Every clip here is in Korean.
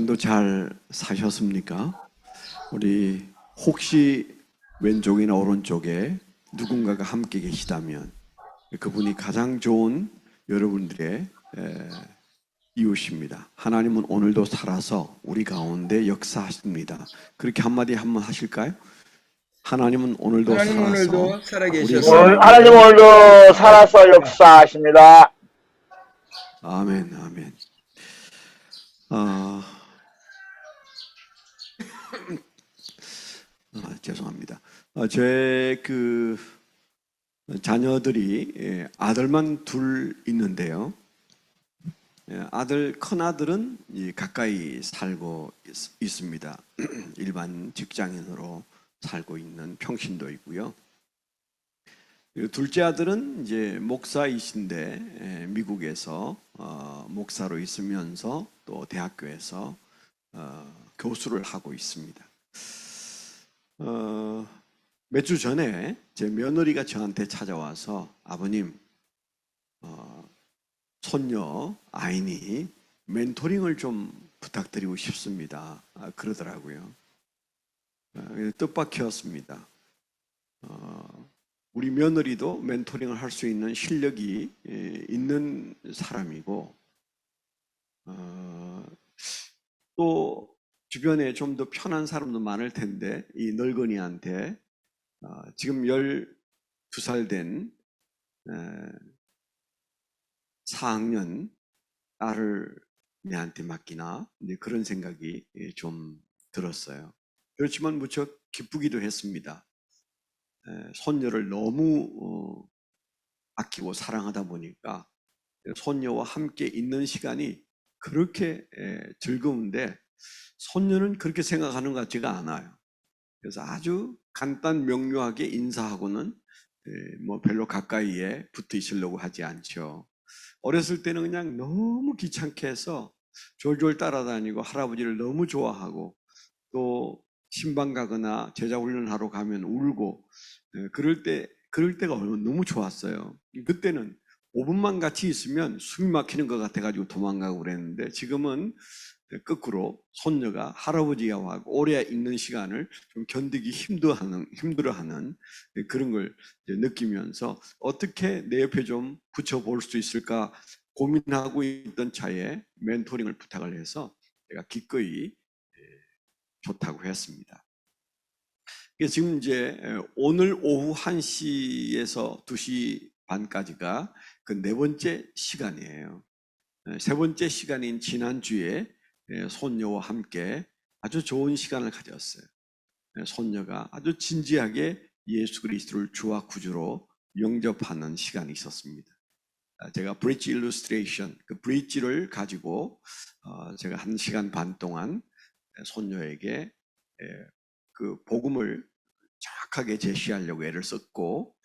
주간도 잘 사셨습니까? 우리 혹시 왼쪽이나 오른쪽에 누군가가 함께 계시다면 그분이 가장 좋은 여러분들의 이웃입니다. 하나님은 오늘도 살아서 우리 가운데 역사하십니다. 그렇게 한번 하실까요? 하나님은 오늘도 하나님 살아서 오늘도 우리 살아계셔서 하나님 가운데 오늘도 살아서 역사하십니다. 아멘, 아멘. 죄송합니다. 제 자녀들이 아들만 둘 있는데요. 큰 아들은 가까이 살고 있습니다. 일반 직장인으로 살고 있는 평신도 있고요. 둘째 아들은 이제 목사이신데 미국에서 목사로 있으면서 또 대학교에서 교수를 하고 있습니다. 몇 주 전에 제 며느리가 저한테 찾아와서 아버님, 손녀 아인이 멘토링을 좀 부탁드리고 싶습니다. 그러더라고요. 뜻밖이었습니다. 우리 며느리도 멘토링을 할 수 있는 실력이 있는 사람이고 또 주변에 좀 더 편한 사람도 많을 텐데 이 늙은이한테 지금 12살 된 4학년 딸을 내한테 맡기나 그런 생각이 좀 들었어요. 그렇지만 무척 기쁘기도 했습니다. 손녀를 너무 아끼고 사랑하다 보니까 손녀와 함께 있는 시간이 그렇게 즐거운데 손녀는 그렇게 생각하는 것 같지가 않아요. 그래서 아주 간단 명료하게 인사하고는 뭐 별로 가까이에 붙어 있으려고 하지 않죠. 어렸을 때는 그냥 너무 귀찮게 해서 졸졸 따라다니고 할아버지를 너무 좋아하고 또 신방 가거나 제자 훈련하러 가면 울고 그럴 때가 너무 좋았어요. 그때는 5분만 같이 있으면 숨이 막히는 것 같아가지고 도망가고 그랬는데 지금은 거꾸로 손녀가 할아버지와 오래 있는 시간을 좀 견디기 힘들어하는 그런 걸 느끼면서 어떻게 내 옆에 좀 붙여볼 수 있을까 고민하고 있던 차에 멘토링을 부탁을 해서 제가 기꺼이 좋다고 했습니다. 지금 이제 오늘 오후 1시에서 2시 반까지가 그 네 번째 시간이에요. 세 번째 시간인 지난주에 손녀와 함께 아주 좋은 시간을 가졌어요. 손녀가 아주 진지하게 예수 그리스도를 주와 구주로 영접하는 시간이 있었습니다. 제가 브릿지 일루스트레이션, 그 브릿지를 가지고 제가 1시간 반 동안 손녀에게 그 복음을 정확하게 제시하려고 애를 썼고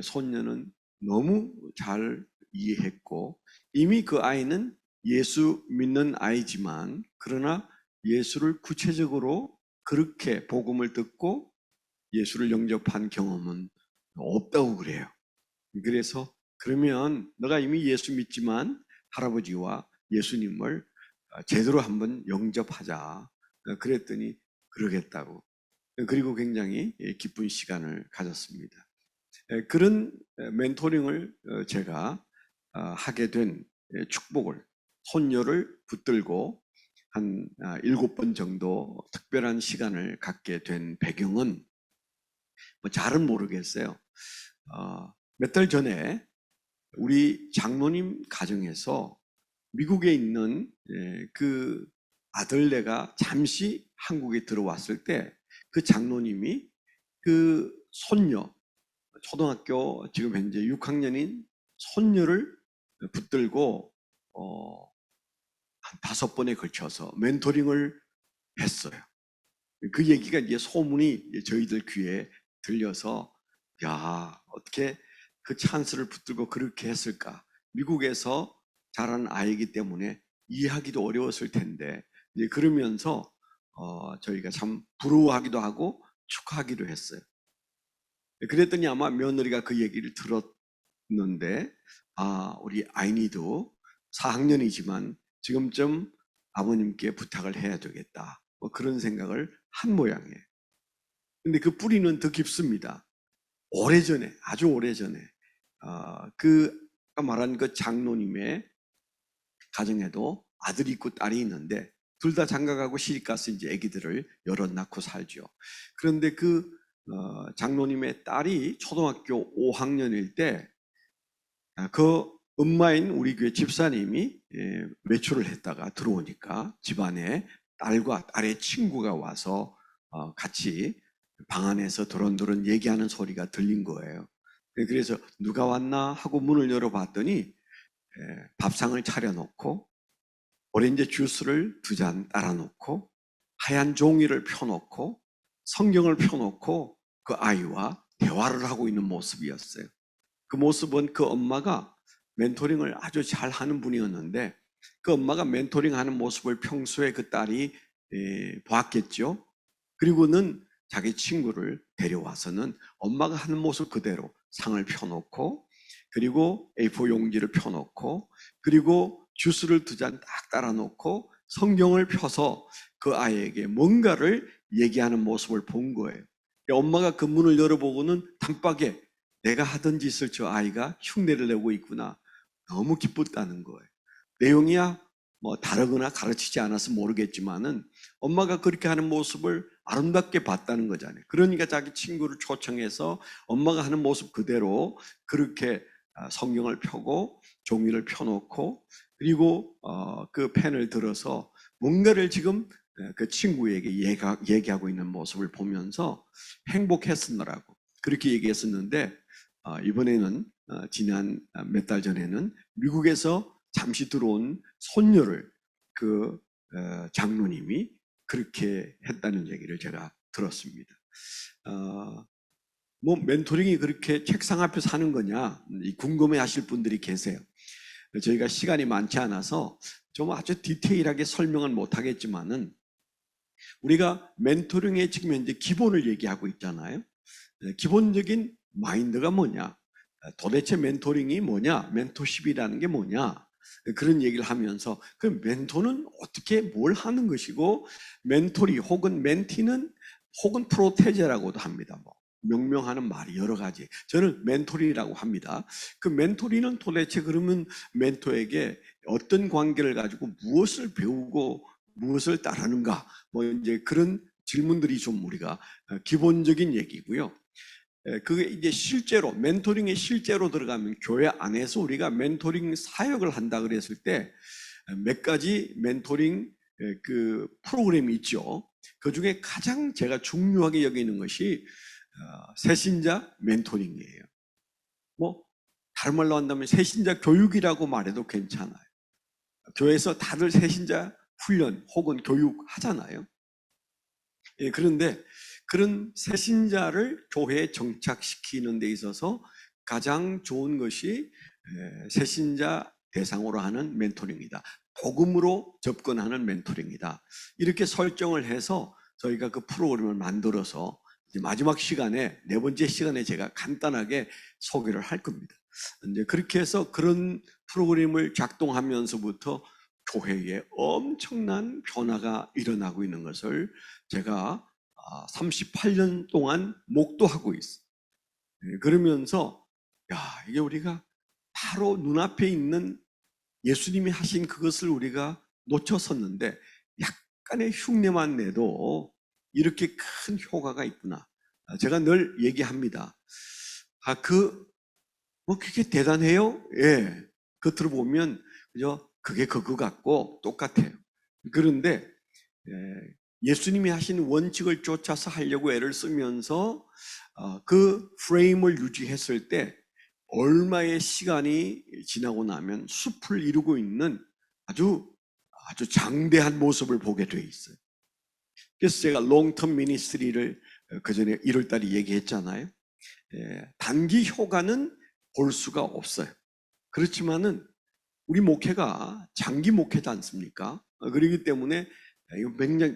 손녀는 너무 잘 이해했고 이미 그 아이는 예수 믿는 아이지만 그러나 예수를 구체적으로 그렇게 복음을 듣고 예수를 영접한 경험은 없다고 그래요. 그래서 그러면 너가 이미 예수 믿지만 할아버지와 예수님을 제대로 한번 영접하자. 그랬더니 그러겠다고. 그리고 굉장히 기쁜 시간을 가졌습니다. 그런 멘토링을 제가 하게 된 축복을 손녀를 붙들고 한 7번 정도 특별한 시간을 갖게 된 배경은 뭐 잘은 모르겠어요. 몇 달 전에 우리 장로님 가정에서 미국에 있는 그 아들네가 잠시 한국에 들어왔을 때 그 장로님이 그 손녀, 초등학교 지금 현재 6학년인 손녀를 붙들고 한 5번에 걸쳐서 멘토링을 했어요. 그 얘기가 이제 소문이 저희들 귀에 들려서 야, 어떻게 그 찬스를 붙들고 그렇게 했을까? 미국에서 자란 아이이기 때문에 이해하기도 어려웠을 텐데 이제 그러면서 저희가 참 부러워하기도 하고 축하하기도 했어요. 그랬더니 아마 며느리가 그 얘기를 들었는데 우리 아이니도 4학년이지만 지금쯤 아버님께 부탁을 해야 되겠다. 뭐 그런 생각을 한 모양이에요. 근데 그 뿌리는 더 깊습니다. 오래전에, 아주 오래전에 그 말한 그 장로님의 가정에도 아들이 있고 딸이 있는데 둘 다 장가가고 시집가서 이제 아기들을 여럿 낳고 살죠. 그런데 그 장로님의 딸이 초등학교 5학년일 때 그 엄마인 우리 교회 집사님이 외출을 했다가 들어오니까 집안에 딸과 딸의 친구가 와서 같이 방 안에서 도런도런 얘기하는 소리가 들린 거예요. 그래서 누가 왔나 하고 문을 열어봤더니 밥상을 차려놓고 오렌지 주스를 2잔 따라놓고 하얀 종이를 펴놓고 성경을 펴놓고 그 아이와 대화를 하고 있는 모습이었어요. 그 모습은 그 엄마가 멘토링을 아주 잘하는 분이었는데 그 엄마가 멘토링하는 모습을 평소에 그 딸이 보았겠죠. 그리고는 자기 친구를 데려와서는 엄마가 하는 모습 그대로 상을 펴놓고 그리고 A4 용지를 펴놓고 그리고 주스를 2잔 딱 따라놓고 성경을 펴서 그 아이에게 뭔가를 얘기하는 모습을 본 거예요. 엄마가 그 문을 열어보고는 단박에 내가 하던 짓을 저 아이가 흉내를 내고 있구나. 너무 기뻤다는 거예요. 내용이야 뭐 다르거나 가르치지 않아서 모르겠지만은 엄마가 그렇게 하는 모습을 아름답게 봤다는 거잖아요. 그러니까 자기 친구를 초청해서 엄마가 하는 모습 그대로 그렇게 성경을 펴고 종이를 펴놓고 그리고 그 펜을 들어서 뭔가를 지금 그 친구에게 얘기하고 있는 모습을 보면서 행복했었느라고 그렇게 얘기했었는데 이번에는 지난 몇 달 전에는 미국에서 잠시 들어온 손녀를 그 장로님이 그렇게 했다는 얘기를 제가 들었습니다. 뭐 멘토링이 그렇게 책상 앞에서 하는 거냐 궁금해하실 분들이 계세요. 저희가 시간이 많지 않아서 좀 아주 디테일하게 설명은 못하겠지만은 우리가 멘토링의 지금 현재 기본을 얘기하고 있잖아요. 기본적인 마인드가 뭐냐? 도대체 멘토링이 뭐냐? 멘토십이라는 게 뭐냐? 그런 얘기를 하면서 그 멘토는 어떻게 뭘 하는 것이고 멘토리 혹은 멘티는 혹은 프로테제라고도 합니다. 뭐 명명하는 말이 여러 가지. 저는 멘토리라고 합니다. 그 멘토리는 도대체 그러면 멘토에게 어떤 관계를 가지고 무엇을 배우고 무엇을 따르는가? 뭐 이제 그런 질문들이 좀 우리가 기본적인 얘기고요. 그게 이제 실제로 멘토링에 실제로 들어가면 교회 안에서 우리가 멘토링 사역을 한다 그랬을 때 몇 가지 멘토링 그 프로그램이 있죠. 그 중에 가장 제가 중요하게 여기는 것이 새신자 멘토링이에요. 뭐 다른 말로 한다면 새신자 교육이라고 말해도 괜찮아요. 교회에서 다들 새신자 훈련 혹은 교육 하잖아요. 그런데 그런 새신자를 교회에 정착시키는 데 있어서 가장 좋은 것이 새신자 대상으로 하는 멘토링이다. 복음으로 접근하는 멘토링이다. 이렇게 설정을 해서 저희가 그 프로그램을 만들어서 이제 마지막 시간에 4번째 시간에 제가 간단하게 소개를 할 겁니다. 이제 그렇게 해서 그런 프로그램을 작동하면서부터 교회에 엄청난 변화가 일어나고 있는 것을 제가 38년 동안 목도하고 있어요. 그러면서 이게 우리가 바로 눈앞에 있는 예수님이 하신 그것을 우리가 놓쳤었는데 약간의 흉내만 내도 이렇게 큰 효과가 있구나. 제가 늘 얘기합니다. 뭐 그게 대단해요? 예. 겉으로 보면 그죠? 그게 그거 같고 똑같아요. 그런데 예수님이 하신 원칙을 쫓아서 하려고 애를 쓰면서 그 프레임을 유지했을 때 얼마의 시간이 지나고 나면 숲을 이루고 있는 아주 장대한 모습을 보게 돼 있어요. 그래서 제가 롱텀 미니스트리를 그 전에 1월 달에 얘기했잖아요. 단기 효과는 볼 수가 없어요. 그렇지만은 우리 목회가 장기 목회지 않습니까? 그렇기 때문에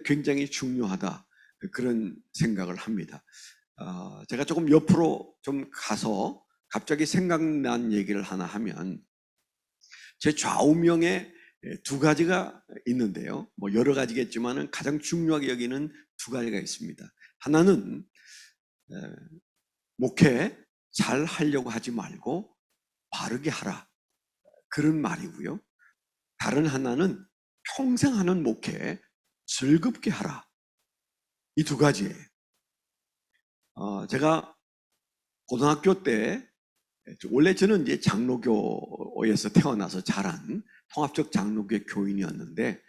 굉장히 중요하다 그런 생각을 합니다. 제가 조금 옆으로 좀 가서 갑자기 생각난 얘기를 하나 하면 제 좌우명에 두 가지가 있는데요. 뭐 여러 가지겠지만은 가장 중요하게 여기는 두 가지가 있습니다. 하나는 목회 잘 하려고 하지 말고 바르게 하라. 그런 말이고요. 다른 하나는 평생 하는 목회 즐겁게 하라. 이 두 가지예요. 제가 고등학교 때 원래 저는 이제 장로교에서 태어나서 자란 통합적 장로교 교인이었는데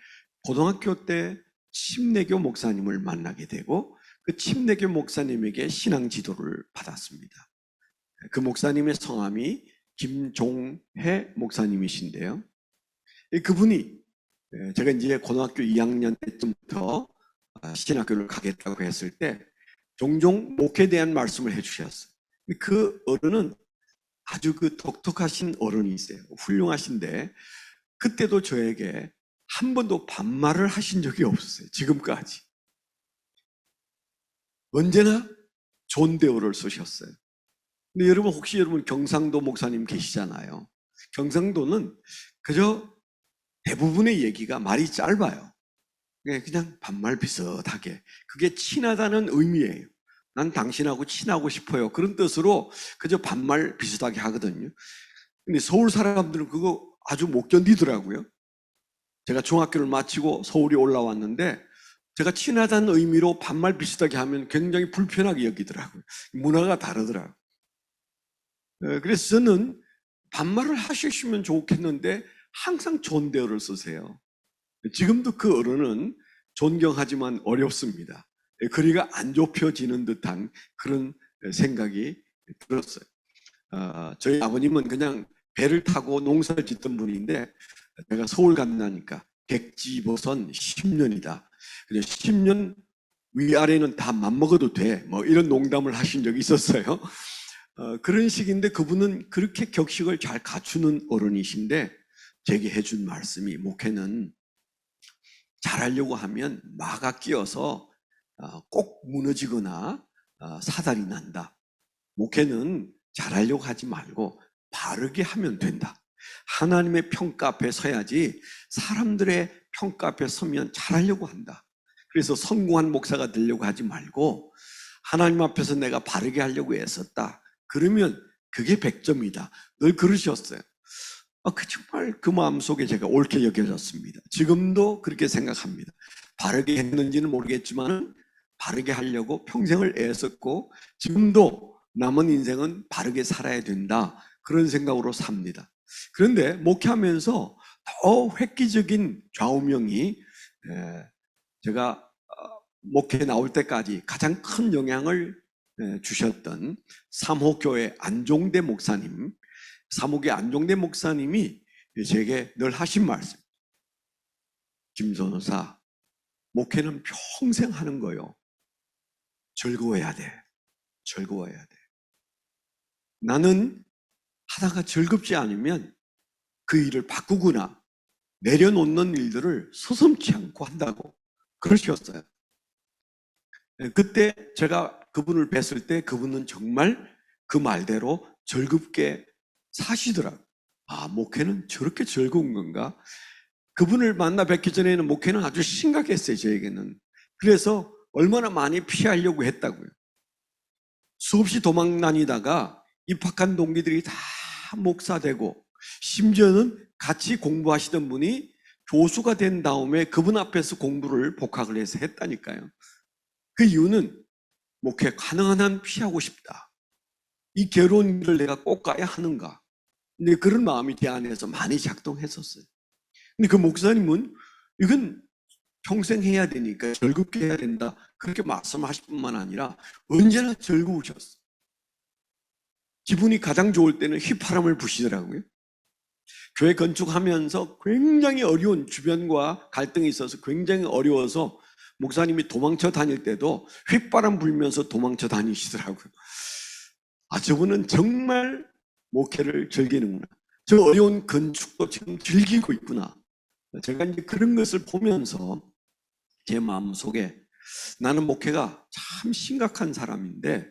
고등학교 때 침례교 목사님을 만나게 되고 그 침례교 목사님에게 신앙 지도를 받았습니다. 그 목사님의 성함이 김종해 목사님이신데요. 그분이 제가 이제 고등학교 2학년 때쯤부터 신학교를 가겠다고 했을 때 종종 목회에 대한 말씀을 해주셨어요. 그 어른은 아주 그 독특하신 어른이 있어요. 훌륭하신데 그때도 저에게 한 번도 반말을 하신 적이 없었어요. 지금까지. 언제나 좋은 대우를 쓰셨어요. 근데 여러분 혹시 여러분 경상도 목사님 계시잖아요. 경상도는 그저 대부분의 얘기가 말이 짧아요. 그냥 반말 비슷하게. 그게 친하다는 의미예요. 난 당신하고 친하고 싶어요. 그런 뜻으로 그저 반말 비슷하게 하거든요. 근데 서울 사람들은 그거 아주 못 견디더라고요. 제가 중학교를 마치고 서울에 올라왔는데 제가 친하다는 의미로 반말 비슷하게 하면 굉장히 불편하게 여기더라고요. 문화가 다르더라고요. 그래서 저는 반말을 하셨으면 좋겠는데 항상 좋은 대우를 쓰세요. 지금도 그 어른은 존경하지만 어렵습니다. 거리가 안 좁혀지는 듯한 그런 생각이 들었어요. 저희 아버님은 그냥 배를 타고 농사를 짓던 분인데 내가 서울 간다니까 객지보선 10년이다. 10년 위아래는 다 맘먹어도 돼. 뭐 이런 농담을 하신 적이 있었어요. 그런 식인데 그분은 그렇게 격식을 잘 갖추는 어른이신데 제게 해준 말씀이 목회는 잘하려고 하면 마가 끼어서 꼭 무너지거나 사달이 난다. 목회는 잘하려고 하지 말고 바르게 하면 된다. 하나님의 평가 앞에 서야지 사람들의 평가 앞에 서면 잘하려고 한다. 그래서 성공한 목사가 되려고 하지 말고 하나님 앞에서 내가 바르게 하려고 애썼다. 그러면 그게 100점이다. 늘 그러셨어요. 정말 그 마음속에 제가 옳게 여겨졌습니다. 지금도 그렇게 생각합니다. 바르게 했는지는 모르겠지만 바르게 하려고 평생을 애썼고 지금도 남은 인생은 바르게 살아야 된다. 그런 생각으로 삽니다. 그런데 목회하면서 더 획기적인 좌우명이 제가 목회에 나올 때까지 가장 큰 영향을 주셨던 삼호교회 안종대 목사님, 사목의 안종대 목사님이 제게 늘 하신 말씀. 김선호사, 목회는 평생 하는 거요. 즐거워야 돼. 즐거워야 돼. 나는 하다가 즐겁지 않으면 그 일을 바꾸거나 내려놓는 일들을 서슴지 않고 한다고 그러셨어요. 그때 제가 그분을 뵀을 때 그분은 정말 그 말대로 즐겁게 사시더라고요. 목회는 저렇게 즐거운 건가? 그분을 만나 뵙기 전에는 목회는 아주 심각했어요, 저에게는. 그래서 얼마나 많이 피하려고 했다고요. 수없이 도망 다니다가 입학한 동기들이 다 목사되고 심지어는 같이 공부하시던 분이 교수가 된 다음에 그분 앞에서 공부를 복학을 해서 했다니까요. 그 이유는 목회 가능한 한 피하고 싶다. 이 괴로운 일을 내가 꼭 가야 하는가. 근데 그런 마음이 제 안에서 많이 작동했었어요. 근데 그 목사님은 이건 평생 해야 되니까 즐겁게 해야 된다. 그렇게 말씀하실 뿐만 아니라 언제나 즐거우셨어요. 기분이 가장 좋을 때는 휘파람을 부시더라고요. 교회 건축하면서 굉장히 어려운 주변과 갈등이 있어서 굉장히 어려워서 목사님이 도망쳐 다닐 때도 휘바람 불면서 도망쳐 다니시더라고요. 저분은 정말 목회를 즐기는구나. 저 어려운 건축도 지금 즐기고 있구나. 제가 이제 그런 것을 보면서 제 마음속에 나는 목회가 참 심각한 사람인데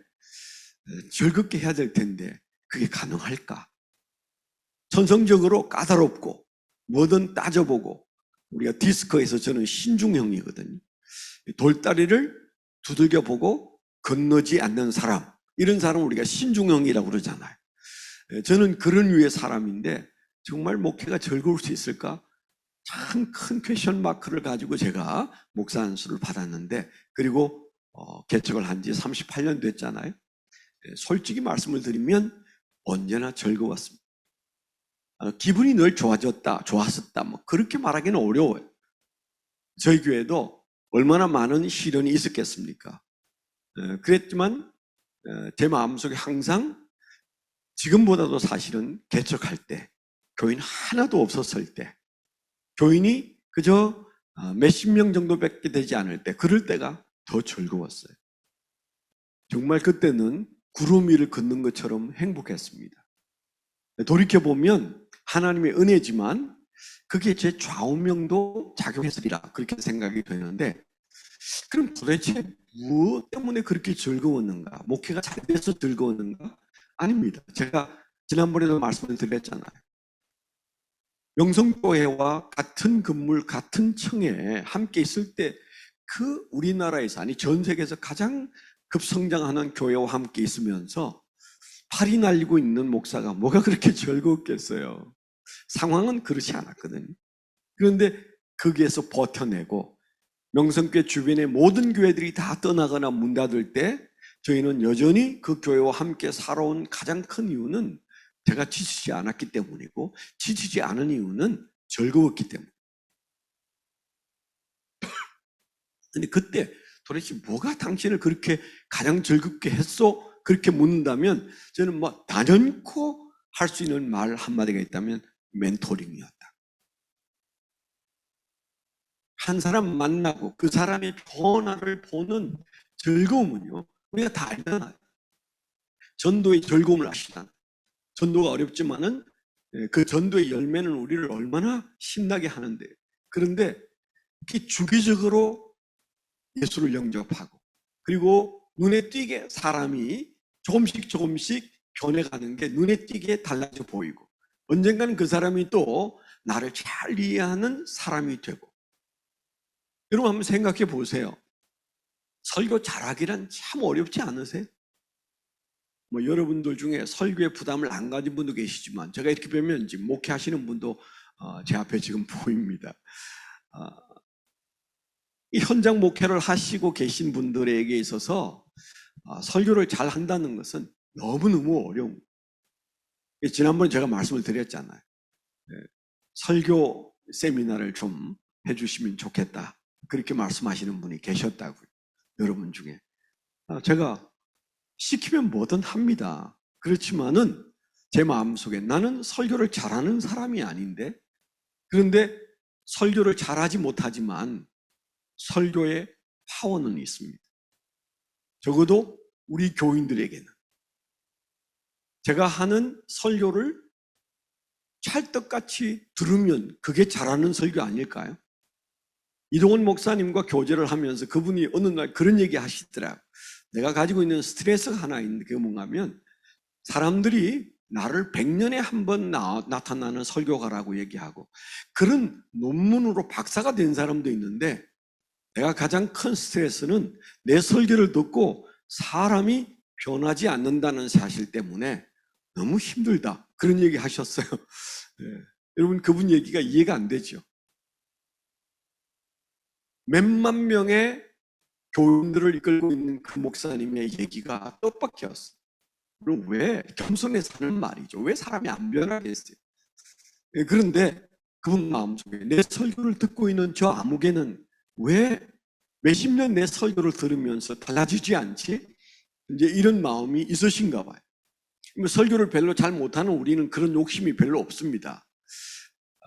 즐겁게 해야 될 텐데 그게 가능할까? 천성적으로 까다롭고 뭐든 따져보고, 우리가 디스커에서 저는 신중형이거든요. 돌다리를 두들겨보고 건너지 않는 사람, 이런 사람을 우리가 신중형이라고 그러잖아요. 저는 그런 류의 사람인데 정말 목회가 즐거울 수 있을까? 참 큰 퀘션 마크를 가지고 제가 목사 안수를 받았는데, 그리고 개척을 한 지 38년 됐잖아요. 솔직히 말씀을 드리면 언제나 즐거웠습니다. 기분이 늘 좋아졌다, 좋았었다, 뭐 그렇게 말하기는 어려워요. 저희 교회도 얼마나 많은 시련이 있었겠습니까? 그랬지만 제 마음속에 항상 지금보다도 사실은 개척할 때, 교인 하나도 없었을 때, 교인이 그저 몇십 명 정도밖에 되지 않을 때, 그럴 때가 더 즐거웠어요. 정말 그때는 구름 위를 걷는 것처럼 행복했습니다. 돌이켜보면 하나님의 은혜지만 그게 제 좌우명도 작용했으리라 그렇게 생각이 되는데, 그럼 도대체 무엇 때문에 그렇게 즐거웠는가? 목회가 잘 돼서 즐거웠는가? 아닙니다. 제가 지난번에도 말씀을 드렸잖아요. 명성교회와 같은 건물, 같은 층에 함께 있을 때 그 우리나라에서, 아니 전 세계에서 가장 급성장하는 교회와 함께 있으면서 팔이 날리고 있는 목사가 뭐가 그렇게 즐겁겠어요. 상황은 그렇지 않았거든요. 그런데 거기에서 버텨내고 명성교회 주변의 모든 교회들이 다 떠나거나 문 닫을 때 저희는 여전히 그 교회와 함께 살아온 가장 큰 이유는 제가 지치지 않았기 때문이고, 지치지 않은 이유는 즐거웠기 때문에. 근데 그때 도대체 뭐가 당신을 그렇게 가장 즐겁게 했어? 그렇게 묻는다면 저는 뭐 단연코 할 수 있는 말 한마디가 있다면 멘토링이었다. 한 사람 만나고 그 사람의 변화를 보는 즐거움은요, 우리가 다 알잖아요. 전도의 즐거움을 아시잖아요. 전도가 어렵지만은 그 전도의 열매는 우리를 얼마나 신나게 하는데, 그런데 이렇게 주기적으로 예수를 영접하고, 그리고 눈에 띄게 사람이 조금씩 변해가는 게 눈에 띄게 달라져 보이고, 언젠가는 그 사람이 또 나를 잘 이해하는 사람이 되고. 여러분 한번 생각해 보세요. 설교 잘하기란 참 어렵지 않으세요? 뭐 여러분들 중에 설교에 부담을 안 가진 분도 계시지만, 제가 이렇게 보면 지금 목회하시는 분도 제 앞에 지금 보입니다. 이 현장 목회를 하시고 계신 분들에게 있어서 설교를 잘 한다는 것은 너무너무 어려운. 지난번에 제가 말씀을 드렸잖아요. 설교 세미나를 좀 해주시면 좋겠다, 그렇게 말씀하시는 분이 계셨다고요. 여러분 중에. 제가 시키면 뭐든 합니다. 그렇지만은 제 마음속에 나는 설교를 잘하는 사람이 아닌데, 그런데 설교를 잘하지 못하지만 설교의 파워는 있습니다. 적어도 우리 교인들에게는. 제가 하는 설교를 찰떡같이 들으면 그게 잘하는 설교 아닐까요? 이동원 목사님과 교제를 하면서 그분이 어느 날 그런 얘기 하시더라고요. 내가 가지고 있는 스트레스가 하나 있는데 그게 뭔가 하면, 사람들이 나를 100년에 한 번 나타나는 설교가라고 얘기하고, 그런 논문으로 박사가 된 사람도 있는데, 내가 가장 큰 스트레스는 내 설교를 듣고 사람이 변하지 않는다는 사실 때문에 너무 힘들다, 그런 얘기 하셨어요. 네. 여러분 그분 얘기가 이해가 안 되죠. 몇만 명의 교인들을 이끌고 있는 그 목사님의 얘기가 뜻밖이었어요. 그럼 왜 겸손해서 하는 말이죠. 왜 사람이 안 변하겠어요? 그런데 그분 마음속에 내 설교를 듣고 있는 저 아무개는 왜 몇십 년 내 설교를 들으면서 달라지지 않지? 이제 이런 마음이 있으신가 봐요. 설교를 별로 잘 못하는 우리는 그런 욕심이 별로 없습니다.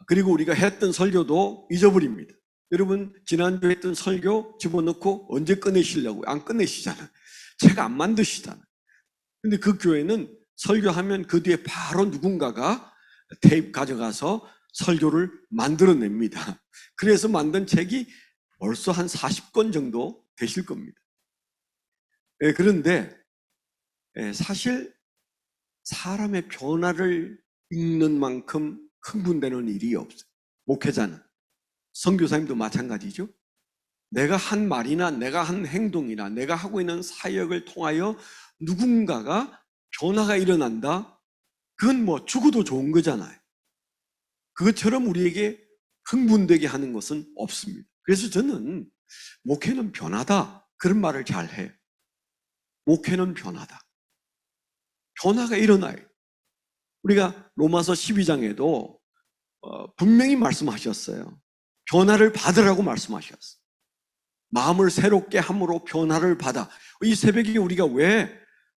그리고 우리가 했던 설교도 잊어버립니다. 여러분 지난주에 했던 설교 집어넣고 언제 꺼내시려고요? 안 꺼내시잖아요. 책 안 만드시잖아요. 근데 그 교회는 설교하면 그 뒤에 바로 누군가가 테이프 가져가서 설교를 만들어냅니다. 그래서 만든 책이 벌써 한 40권 정도 되실 겁니다. 그런데 사실 사람의 변화를 읽는 만큼 흥분되는 일이 없어요. 목회자는, 선교사님도 마찬가지죠. 내가 한 말이나 내가 한 행동이나 내가 하고 있는 사역을 통하여 누군가가 변화가 일어난다? 그건 뭐 죽어도 좋은 거잖아요. 그것처럼 우리에게 흥분되게 하는 것은 없습니다. 그래서 저는 목회는 변화다, 그런 말을 잘 해요. 목회는 변화다. 변화가 일어나요. 우리가 로마서 12장에도 분명히 말씀하셨어요. 변화를 받으라고 말씀하셨어요. 마음을 새롭게 함으로 변화를 받아. 이 새벽에 우리가 왜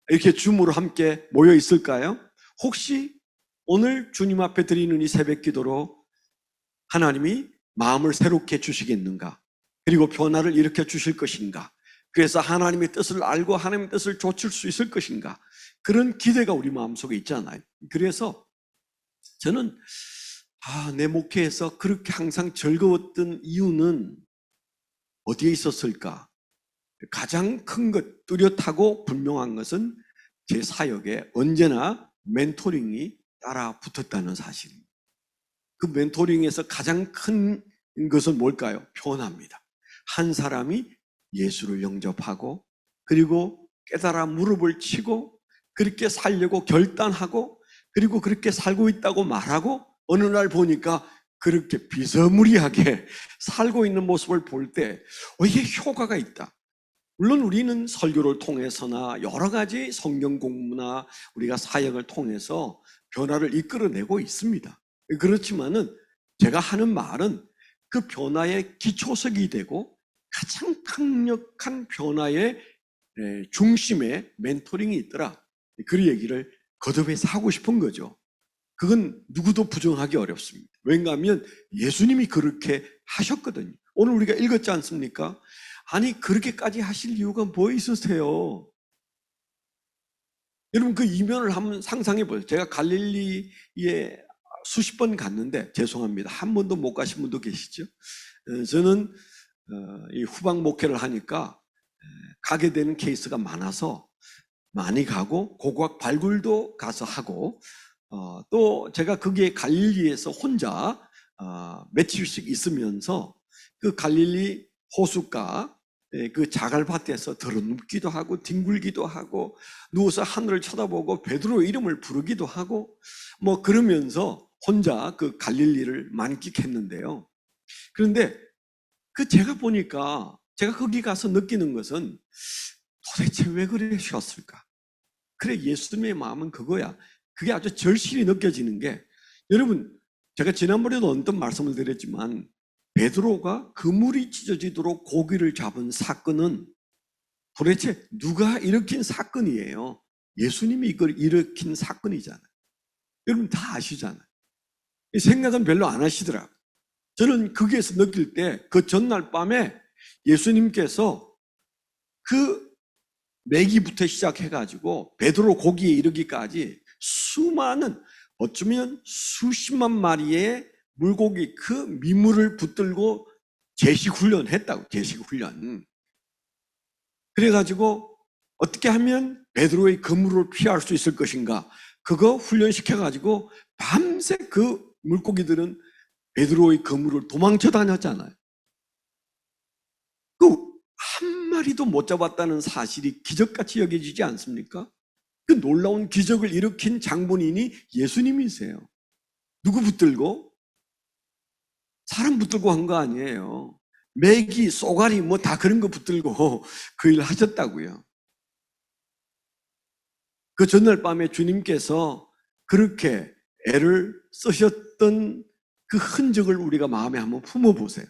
이렇게 줌으로 함께 모여 있을까요? 혹시 오늘 주님 앞에 드리는 이 새벽 기도로 하나님이 마음을 새롭게 주시겠는가? 그리고 변화를 일으켜 주실 것인가? 그래서 하나님의 뜻을 알고 하나님의 뜻을 좇을 수 있을 것인가? 그런 기대가 우리 마음속에 있잖아요. 그래서 저는 내 목회에서 그렇게 항상 즐거웠던 이유는 어디에 있었을까? 가장 큰 것, 뚜렷하고 분명한 것은 제 사역에 언제나 멘토링이 따라 붙었다는 사실입니다. 그 멘토링에서 가장 큰 것은 뭘까요? 변화입니다. 한 사람이 예수를 영접하고 그리고 깨달아 무릎을 치고 그렇게 살려고 결단하고 그리고 그렇게 살고 있다고 말하고 어느 날 보니까 그렇게 비스무리하게 살고 있는 모습을 볼 때 이게 효과가 있다. 물론 우리는 설교를 통해서나 여러 가지 성경 공부나 우리가 사역을 통해서 변화를 이끌어내고 있습니다. 그렇지만은 제가 하는 말은 그 변화의 기초석이 되고 가장 강력한 변화의 중심에 멘토링이 있더라. 그 얘기를 거듭해서 하고 싶은 거죠. 그건 누구도 부정하기 어렵습니다. 왜냐하면 예수님이 그렇게 하셨거든요. 오늘 우리가 읽었지 않습니까? 아니 그렇게까지 하실 이유가 뭐 있으세요? 여러분 그 이면을 한번 상상해 보세요. 제가 갈릴리에 수십 번 갔는데 죄송합니다. 한 번도 못 가신 분도 계시죠? 저는 이 후방 목회를 하니까 가게 되는 케이스가 많아서 많이 가고 고고학 발굴도 가서 하고 또 제가 거기에 갈릴리에서 혼자 며칠씩 있으면서 그 갈릴리 호숫가 그 자갈밭에서 들어눕기도 하고 뒹굴기도 하고 누워서 하늘을 쳐다보고 베드로의 이름을 부르기도 하고 뭐 그러면서 혼자 그 갈릴리를 만끽했는데요. 그런데 그 제가 보니까 제가 거기 가서 느끼는 것은 도대체 왜 그러셨을까? 그래 예수님의 마음은 그거야. 그게 아주 절실히 느껴지는 게 여러분 제가 지난번에도 어떤 말씀을 드렸지만 베드로가 그물이 찢어지도록 고기를 잡은 사건은 도대체 누가 일으킨 사건이에요? 예수님이 이걸 일으킨 사건이잖아요. 여러분 다 아시잖아요. 이 생각은 별로 안 하시더라고요. 저는 거기에서 느낄 때 그 전날 밤에 예수님께서 그 메기부터 시작해가지고 베드로 고기에 이르기까지 수많은 어쩌면 수십만 마리의 물고기 그 미물을 붙들고 제식훈련 했다고. 제식훈련. 그래가지고 어떻게 하면 베드로의 그물을 피할 수 있을 것인가 그거 훈련시켜가지고 밤새 그 물고기들은 베드로의 그물을 도망쳐 다녔잖아요. 그 한 마리도 못 잡았다는 사실이 기적같이 여겨지지 않습니까? 그 놀라운 기적을 일으킨 장본인이 예수님이세요. 누구 붙들고? 사람 붙들고 한 거 아니에요. 메기, 쏘가리 뭐 다 그런 거 붙들고 그 일을 하셨다고요. 그 전날 밤에 주님께서 그렇게 애를 쓰셨던 그 흔적을 우리가 마음에 한번 품어보세요.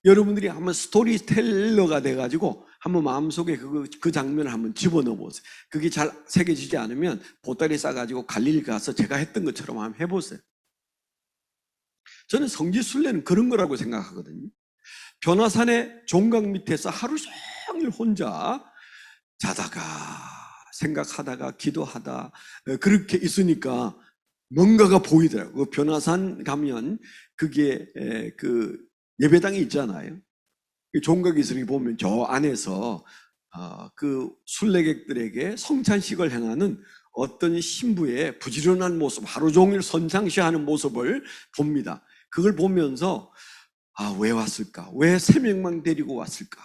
여러분들이 한번 스토리텔러가 돼가지고 한번 마음속에 그 장면을 한번 집어넣어 보세요. 그게 잘 새겨지지 않으면 보따리 싸가지고 갈릴리 가서 제가 했던 것처럼 한번 해보세요. 저는 성지순례는 그런 거라고 생각하거든요. 변화산의 종각 밑에서 하루 종일 혼자 자다가 생각하다가 기도하다 그렇게 있으니까 뭔가가 보이더라고요. 그 변화산 가면 그게 그 예배당이 있잖아요. 종각 이슬이 보면 저 안에서 그 순례객들에게 성찬식을 행하는 어떤 신부의 부지런한 모습, 하루 종일 선창시하는 모습을 봅니다. 그걸 보면서 왜 왔을까? 왜 3명만 데리고 왔을까?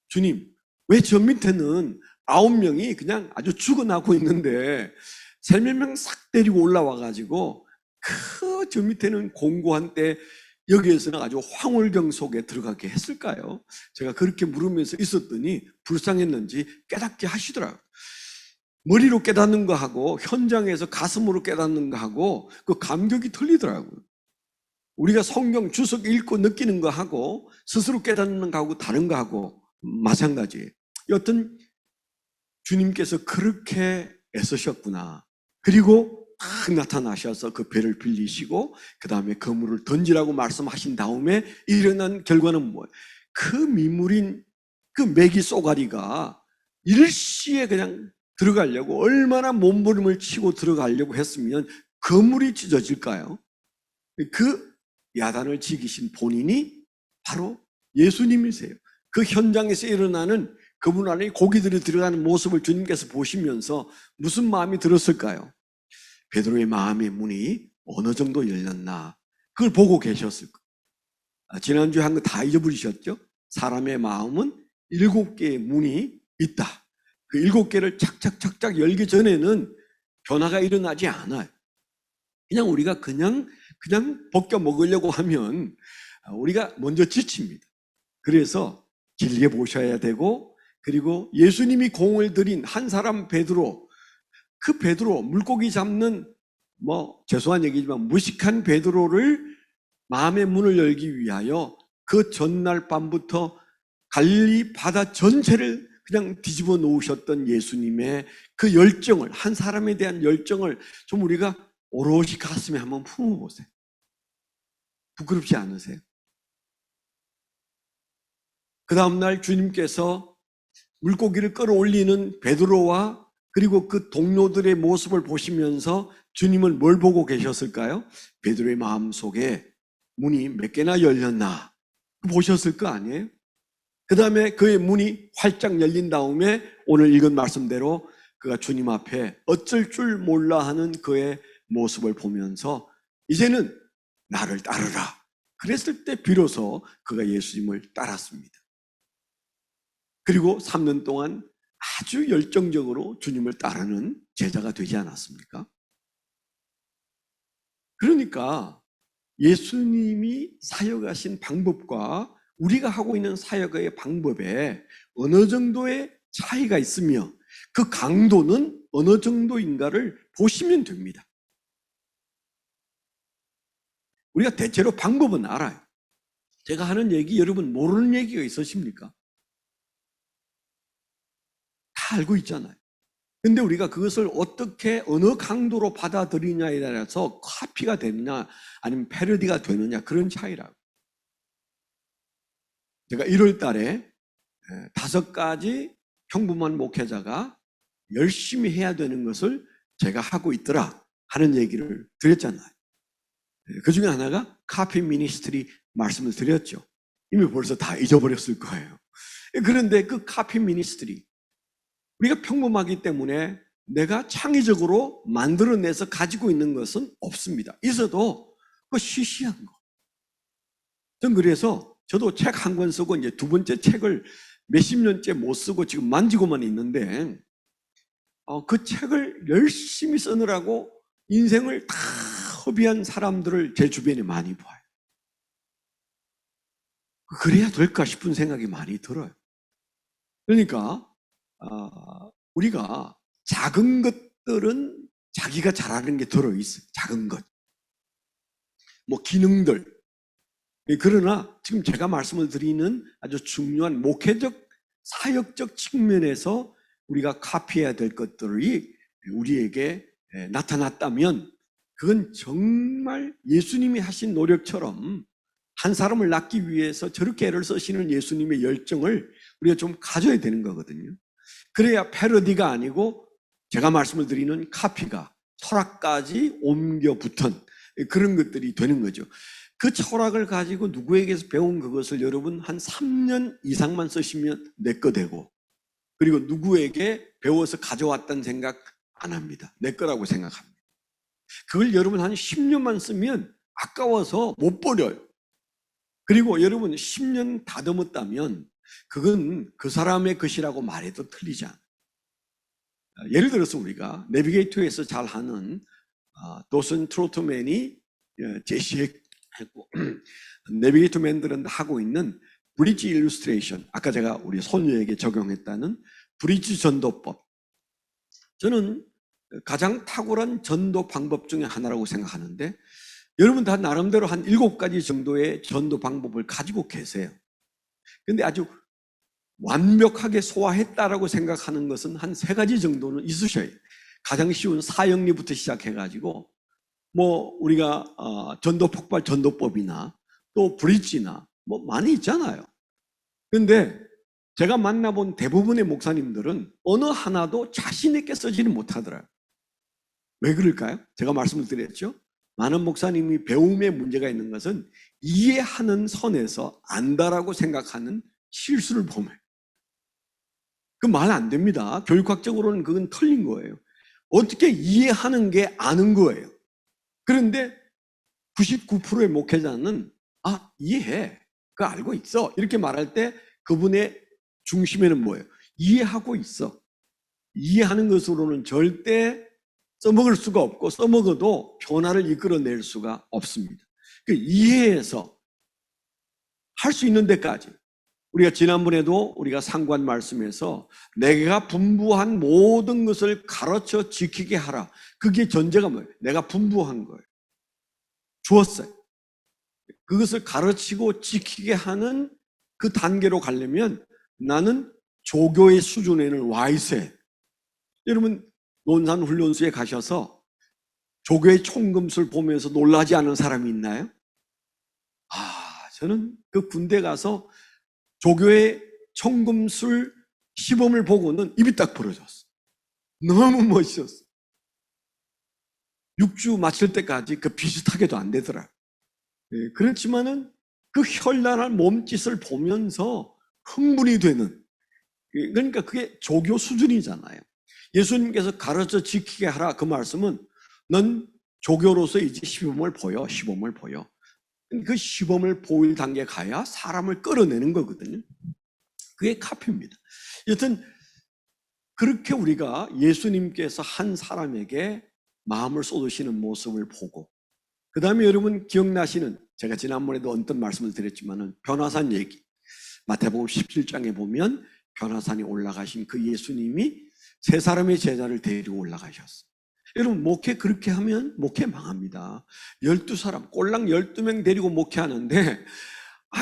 주님, 왜 저 밑에는 9명이 그냥 아주 죽어나고 있는데 3명 싹 데리고 올라와가지고 저 밑에는 공고한 때 여기에서는 아주 황홀경 속에 들어가게 했을까요? 제가 그렇게 물으면서 있었더니 불쌍했는지 깨닫게 하시더라고요. 머리로 깨닫는 거하고 현장에서 가슴으로 깨닫는 거하고 그 감격이 틀리더라고요. 우리가 성경 주석 읽고 느끼는 거하고 스스로 깨닫는 거하고 다른 거하고 마찬가지예요. 여튼 주님께서 그렇게 애쓰셨구나. 그리고 딱 나타나셔서 그 배를 빌리시고 그 다음에 그물을 던지라고 말씀하신 다음에 일어난 결과는 뭐예요? 그 미물인 그 메기 쏘가리가 일시에 그냥 들어가려고 얼마나 몸부림을 치고 들어가려고 했으면 그물이 찢어질까요? 그 야단을 지기신 본인이 바로 예수님이세요. 그 현장에서 일어나는 그분 안에 고기들이 들어가는 모습을 주님께서 보시면서 무슨 마음이 들었을까요? 베드로의 마음의 문이 어느 정도 열렸나 그걸 보고 계셨을 거예요. 지난주에 한 거 다 잊어버리셨죠? 사람의 마음은 7개의 문이 있다. 그 7개를 착착착착 열기 전에는 변화가 일어나지 않아요. 그냥 우리가 그냥 벗겨 먹으려고 하면 우리가 먼저 지칩니다. 그래서 길게 보셔야 되고, 그리고 예수님이 공을 들인 한 사람 베드로, 그 베드로 물고기 잡는 죄송한 얘기지만 무식한 베드로를 마음의 문을 열기 위하여 그 전날 밤부터 갈릴리 바다 전체를 그냥 뒤집어 놓으셨던 예수님의 그 열정을, 한 사람에 대한 열정을 좀 우리가 오롯이 가슴에 한번 품어보세요. 부끄럽지 않으세요? 그 다음날 주님께서 물고기를 끌어올리는 베드로와 그리고 그 동료들의 모습을 보시면서 주님은 뭘 보고 계셨을까요? 베드로의 마음속에 문이 몇 개나 열렸나 보셨을 거 아니에요? 그 다음에 그의 문이 활짝 열린 다음에 오늘 읽은 말씀대로 그가 주님 앞에 어쩔 줄 몰라 하는 그의 모습을 보면서 이제는 나를 따르라. 그랬을 때 비로소 그가 예수님을 따랐습니다. 그리고 3년 동안 아주 열정적으로 주님을 따르는 제자가 되지 않았습니까? 그러니까 예수님이 사역하신 방법과 우리가 하고 있는 사역의 방법에 어느 정도의 차이가 있으며 그 강도는 어느 정도인가를 보시면 됩니다. 우리가 대체로 방법은 알아요. 제가 하는 얘기 여러분 모르는 얘기가 있으십니까? 다 알고 있잖아요. 근데 우리가 그것을 어떻게 어느 강도로 받아들이냐에 따라서 카피가 되느냐 아니면 패러디가 되느냐 그런 차이라고. 제가 1월 달에 5가지 평범한 목회자가 열심히 해야 되는 것을 제가 하고 있더라 하는 얘기를 드렸잖아요. 그 중에 하나가 카피 미니스트리 말씀을 드렸죠. 이미 벌써 다 잊어버렸을 거예요. 그런데 그 카피 미니스트리 우리가 평범하기 때문에 내가 창의적으로 만들어내서 가지고 있는 것은 없습니다. 있어도 그 시시한 거. 전 그래서 저도 책 한 권 쓰고 이제 2번째 책을 몇십 년째 못 쓰고 지금 만지고만 있는데 그 책을 열심히 쓰느라고 인생을 다 허비한 사람들을 제 주변에 많이 봐요. 그래야 될까 싶은 생각이 많이 들어요. 그러니까 우리가 작은 것들은 자기가 잘하는 게 들어있어요. 작은 것. 기능들. 그러나 지금 제가 말씀을 드리는 아주 중요한 목회적, 사역적 측면에서 우리가 카피해야 될 것들이 우리에게 나타났다면 그건 정말 예수님이 하신 노력처럼 한 사람을 낳기 위해서 저렇게 애를 쓰시는 예수님의 열정을 우리가 좀 가져야 되는 거거든요. 그래야 패러디가 아니고 제가 말씀을 드리는 카피가 철학까지 옮겨 붙은 그런 것들이 되는 거죠. 그 철학을 가지고 누구에게서 배운 그것을 여러분 한 3년 이상만 쓰시면 내 거 되고, 그리고 누구에게 배워서 가져왔다는 생각 안 합니다. 내 거라고 생각합니다. 그걸 여러분 한 10년만 쓰면 아까워서 못 버려요. 그리고 여러분 10년 다듬었다면 그건 그 사람의 것이라고 말해도 틀리지 않아요. 예를 들어서 우리가 내비게이터에서 잘하는 도슨 트로트맨이 제시했고 내비게이터맨들은 하고 있는 브릿지 일루스트레이션, 아까 제가 우리 손녀에게 적용했다는 브릿지 전도법, 저는 가장 탁월한 전도 방법 중에 하나라고 생각하는데 여러분 다 나름대로 한 7가지 정도의 전도 방법을 가지고 계세요. 근데 아주 완벽하게 소화했다라고 생각하는 것은 한 3가지 정도는 있으셔야 해요. 가장 쉬운 사형리부터 시작해가지고 뭐 우리가 전도 폭발 전도법이나 또 브릿지나 뭐 많이 있잖아요. 근데 제가 만나본 대부분의 목사님들은 어느 하나도 자신 있게 쓰지는 못하더라고요. 왜 그럴까요? 제가 말씀을 드렸죠. 많은 목사님이 배움에 문제가 있는 것은 이해하는 선에서 안다라고 생각하는 실수를 범해요. 그 말 안 됩니다. 교육학적으로는 그건 틀린 거예요. 어떻게 이해하는 게 아는 거예요. 그런데 99%의 목회자는 이해해, 그거 알고 있어 이렇게 말할 때 그분의 중심에는 뭐예요? 이해하고 있어. 이해하는 것으로는 절대 써먹을 수가 없고 써먹어도 변화를 이끌어낼 수가 없습니다. 그 이해해서 할 수 있는 데까지, 우리가 지난번에도 우리가 상관 말씀에서 내가 분부한 모든 것을 가르쳐 지키게 하라, 그게 전제가 뭐예요? 내가 분부한 거예요. 주었어요. 그것을 가르치고 지키게 하는 그 단계로 가려면 나는 조교의 수준에는 와 있어야 해요. 여러분 논산훈련소에 가셔서 조교의 총검술 보면서 놀라지 않은 사람이 있나요? 저는 그 군대 가서 조교의 총검술 시범을 보고는 입이 딱 벌어졌어. 너무 멋있었어. 6주 마칠 때까지 그 비슷하게도 안 되더라. 그렇지만은 그 현란한 몸짓을 보면서 흥분이 되는, 그러니까 그게 조교 수준이잖아요. 예수님께서 가르쳐 지키게 하라, 그 말씀은 넌 조교로서 이제 시범을 보여. 그 시범을 보일 단계 가야 사람을 끌어내는 거거든요. 그게 카피입니다. 여튼 그렇게 우리가 예수님께서 한 사람에게 마음을 쏟으시는 모습을 보고, 그 다음에 여러분 기억나시는, 제가 지난번에도 언뜻 말씀을 드렸지만은 변화산 얘기, 마태복음 17장에 보면 변화산에 올라가신 그 예수님이 3사람의 제자를 데리고 올라가셨어요. 여러분 목회 그렇게 하면 목회 망합니다. 12사람 꼴랑 12명 데리고 목회하는데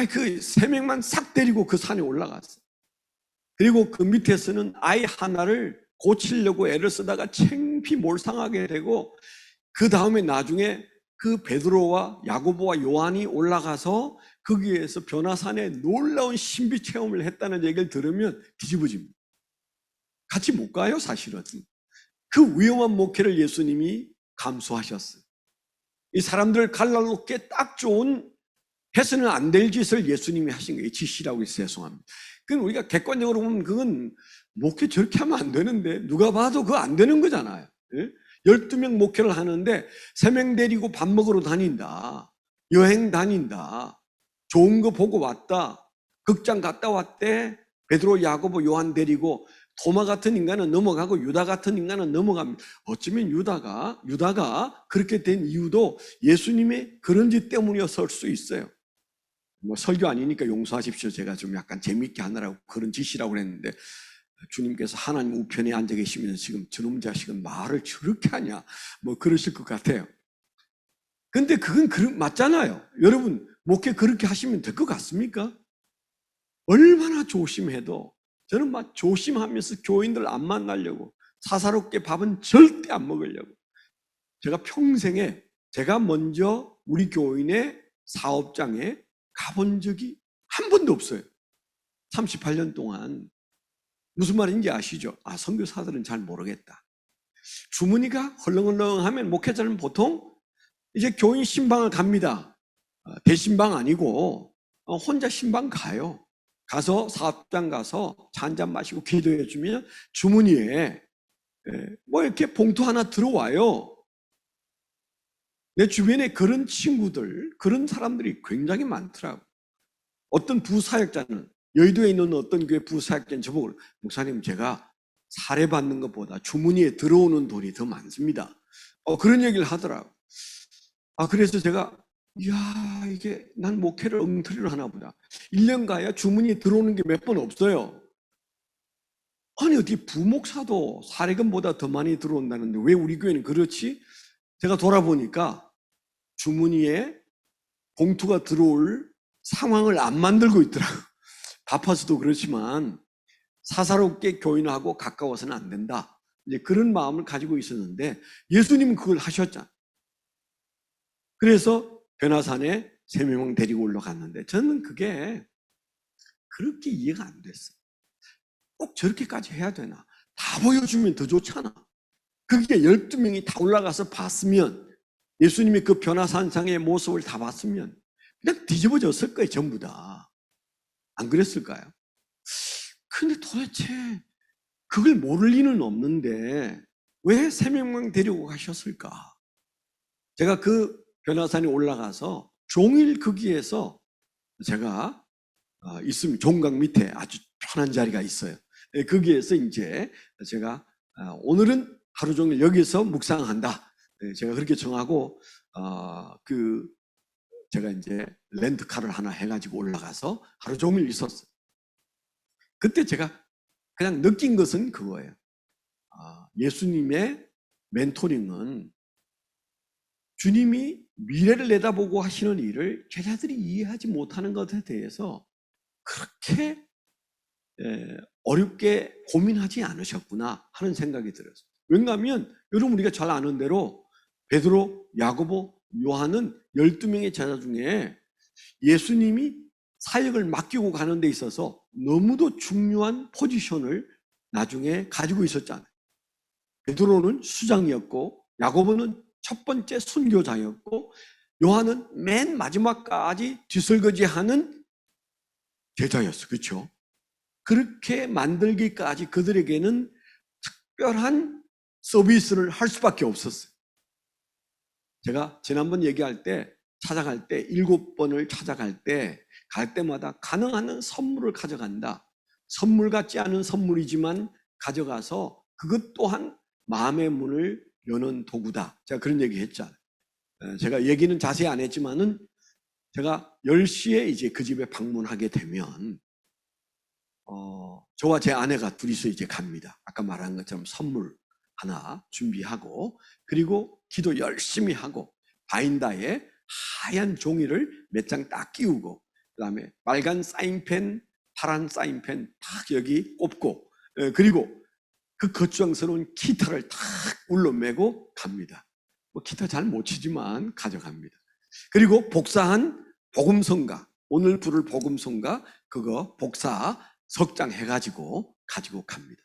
그 3명만 싹 데리고 그 산에 올라갔어요. 그리고 그 밑에서는 아이 하나를 고치려고 애를 쓰다가 창피 몰상하게 되고, 그 다음에 나중에 그 베드로와 야고보와 요한이 올라가서 거기에서 변화산에 놀라운 신비 체험을 했다는 얘기를 들으면 뒤집어집니다. 같이 못 가요, 사실은. 그 위험한 목회를 예수님이 감수하셨어요. 이 사람들을 갈라놓기에 딱 좋은, 해서는 안 될 짓을 예수님이 하신 거예요. 지시라고 해서 죄송합니다. 그건 우리가 객관적으로 보면 그건 목회 저렇게 하면 안 되는데, 누가 봐도 그거 안 되는 거잖아요. 12명 목회를 하는데 3명 데리고 밥 먹으러 다닌다, 여행 다닌다, 좋은 거 보고 왔다, 극장 갔다 왔대, 베드로, 야고보, 요한 데리고 도마 같은 인간은 넘어가고 유다 같은 인간은 넘어갑니다. 어쩌면 유다가 그렇게 된 이유도 예수님의 그런 짓 때문이었을 수 있어요. 뭐 설교 아니니까 용서하십시오. 제가 좀 약간 재밌게 하느라고 그런 짓이라고 그랬는데, 주님께서 하나님 우편에 앉아 계시면서 지금 저놈 자식은 말을 저렇게 하냐 뭐 그러실 것 같아요. 근데 그건 맞잖아요. 여러분 목회 그렇게 하시면 될 것 같습니까? 얼마나 조심해도, 저는 막 조심하면서 교인들 안 만나려고, 사사롭게 밥은 절대 안 먹으려고, 제가 평생에 제가 먼저 우리 교인의 사업장에 가본 적이 한 번도 없어요. 38년 동안. 무슨 말인지 아시죠? 선교사들은 잘 모르겠다. 주머니가 헐렁헐렁하면 목회자는 보통 이제 교인 신방을 갑니다. 대신방 아니고 혼자 신방 가요. 가서 사업장 가서 차 한잔 마시고 기도해 주면 주머니에 뭐 이렇게 봉투 하나 들어와요. 내 주변에 그런 친구들, 그런 사람들이 굉장히 많더라고. 어떤 부사역자는, 여의도에 있는 어떤 교회 부사역자는 저보고, 목사님, 제가 사례받는 것보다 주머니에 들어오는 돈이 더 많습니다. 그런 얘기를 하더라고. 그래서 제가, 이야, 이게 난 목회를 엉터리로 하나 보다. 1년 가야 주머니에 들어오는 게 몇 번 없어요. 아니, 어디 부목사도 사례금보다 더 많이 들어온다는데 왜 우리 교회는 그렇지? 제가 돌아보니까 주머니에 봉투가 들어올 상황을 안 만들고 있더라고요. 바빠서도 그렇지만 사사롭게 교인하고 가까워서는 안 된다. 이제 그런 마음을 가지고 있었는데 예수님은 그걸 하셨잖아요. 그래서 변화산에 3명 데리고 올라갔는데 저는 그게 그렇게 이해가 안 됐어요. 꼭 저렇게까지 해야 되나? 다 보여주면 더 좋잖아. 그게 12명이 다 올라가서 봤으면, 예수님이 그 변화산상의 모습을 다 봤으면 그냥 뒤집어졌을 거예요, 전부 다. 안 그랬을까요? 근데 도대체 그걸 모를 리는 없는데 왜 3명만 데리고 가셨을까? 제가 그 변화산에 올라가서 종일 거기에서 제가 있으면 종각 밑에 아주 편한 자리가 있어요. 거기에서 이제 제가 오늘은 하루 종일 여기서 묵상한다. 제가 그렇게 정하고 제가 이제 렌트카를 하나 해가지고 올라가서 하루 종일 있었어요. 그때 제가 그냥 느낀 것은 그거예요. 예수님의 멘토링은 주님이 미래를 내다보고 하시는 일을 제자들이 이해하지 못하는 것에 대해서 그렇게 어렵게 고민하지 않으셨구나 하는 생각이 들었어요. 왜냐하면 여러분 우리가 잘 아는 대로 베드로, 야고보, 요한은 12명의 제자 중에 예수님이 사역을 맡기고 가는 데 있어서 너무도 중요한 포지션을 나중에 가지고 있었잖아요. 베드로는 수장이었고 야고보는 첫 번째 순교자였고 요한은 맨 마지막까지 뒤설거지하는 제자였어. 그렇죠? 그렇게 만들기까지 그들에게는 특별한 서비스를 할 수밖에 없었어요. 제가 지난번 얘기할 때 찾아갈 때 7번을 찾아갈 때 갈 때마다 가능한 한 선물을 가져간다. 선물 같지 않은 선물이지만 가져가서 그것 또한 마음의 문을 여는 도구다. 제가 그런 얘기 했잖아요. 제가 얘기는 자세히 안 했지만은 제가 10시에 이제 그 집에 방문하게 되면 저와 제 아내가 둘이서 이제 갑니다. 아까 말한 것처럼 선물 하나 준비하고 그리고 기도 열심히 하고 바인다에 하얀 종이를 몇 장 딱 끼우고 그다음에 빨간 사인펜, 파란 사인펜 딱 여기 꼽고 그리고 그 거추장스러운 기타를 탁 울러매고 갑니다. 뭐 기타 잘 못 치지만 가져갑니다. 그리고 복사한 복음성가, 오늘 부를 복음성가 그거 복사 석장 해가지고 가지고 갑니다.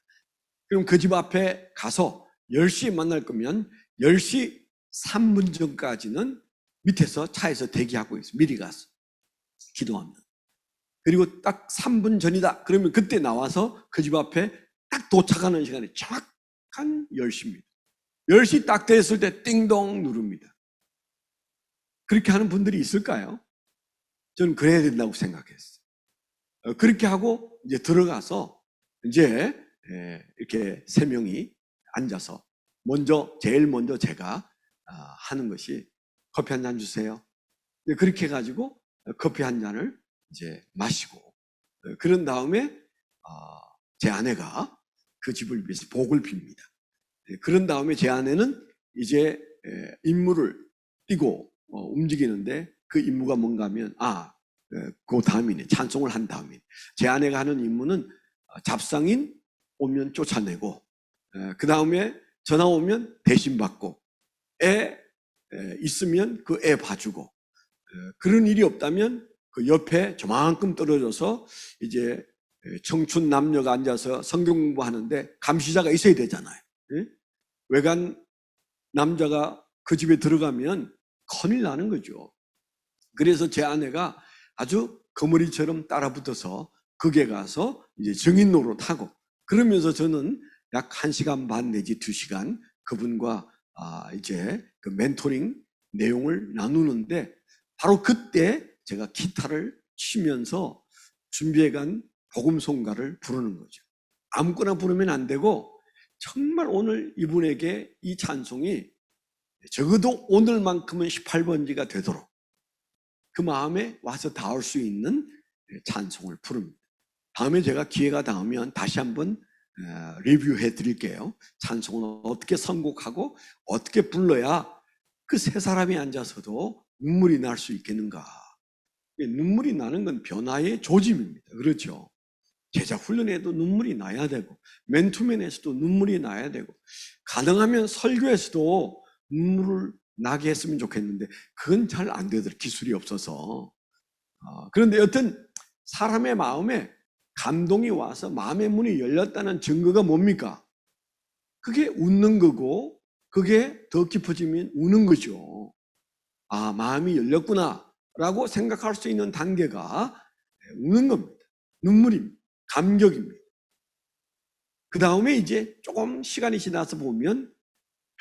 그럼 그 집 앞에 가서 10시에 만날 거면 10시 3분 전까지는 밑에서 차에서 대기하고 있어요. 미리 가서 기도하면. 그리고 딱 3분 전이다. 그러면 그때 나와서 그 집 앞에 딱 도착하는 시간에 정확한 10시입니다. 10시 딱 됐을 때 띵동 누릅니다. 그렇게 하는 분들이 있을까요? 저는 그래야 된다고 생각했어요. 그렇게 하고 이제 들어가서 이제 이렇게 3명이 앉아서 제일 먼저 제가 하는 것이 커피 한 잔 주세요. 그렇게 해가지고 커피 한 잔을 이제 마시고 그런 다음에 제 아내가 그 집을 위해서 복을 빕니다. 그런 다음에 제 아내는 이제 임무를 띄고 움직이는데 그 임무가 뭔가 하면 그 다음이네. 찬송을 한 다음이네. 제 아내가 하는 임무는 잡상인 오면 쫓아내고 그 다음에 전화 오면 대신 받고 애 있으면 그 애 봐주고 그런 일이 없다면 그 옆에 저만큼 떨어져서 이제 청춘 남녀가 앉아서 성경 공부하는데 감시자가 있어야 되잖아요. 외간 남자가 그 집에 들어가면 큰일 나는 거죠. 그래서 제 아내가 아주 거머리처럼 따라붙어서 극에 가서 이제 증인 노릇하고 그러면서 저는 약 1시간 반 내지 2시간 그분과 이제 그 멘토링 내용을 나누는데 바로 그때 제가 기타를 치면서 준비해간 복음송가를 부르는 거죠. 아무거나 부르면 안 되고 정말 오늘 이분에게 이 찬송이 적어도 오늘만큼은 18번지가 되도록 그 마음에 와서 닿을 수 있는 찬송을 부릅니다. 다음에 제가 기회가 닿으면 다시 한번 리뷰해 드릴게요. 찬송은 어떻게 선곡하고 어떻게 불러야 그 세 사람이 앉아서도 눈물이 날 수 있겠는가. 눈물이 나는 건 변화의 조짐입니다. 그렇죠? 제자 훈련에도 눈물이 나야 되고 맨투맨에서도 눈물이 나야 되고 가능하면 설교에서도 눈물을 나게 했으면 좋겠는데 그건 잘 안 되더라고요. 기술이 없어서. 그런데 여튼 사람의 마음에 감동이 와서 마음의 문이 열렸다는 증거가 뭡니까? 그게 웃는 거고 그게 더 깊어지면 우는 거죠. 아, 마음이 열렸구나 라고 생각할 수 있는 단계가 우는 겁니다. 눈물입니다. 감격입니다. 그 다음에 이제 조금 시간이 지나서 보면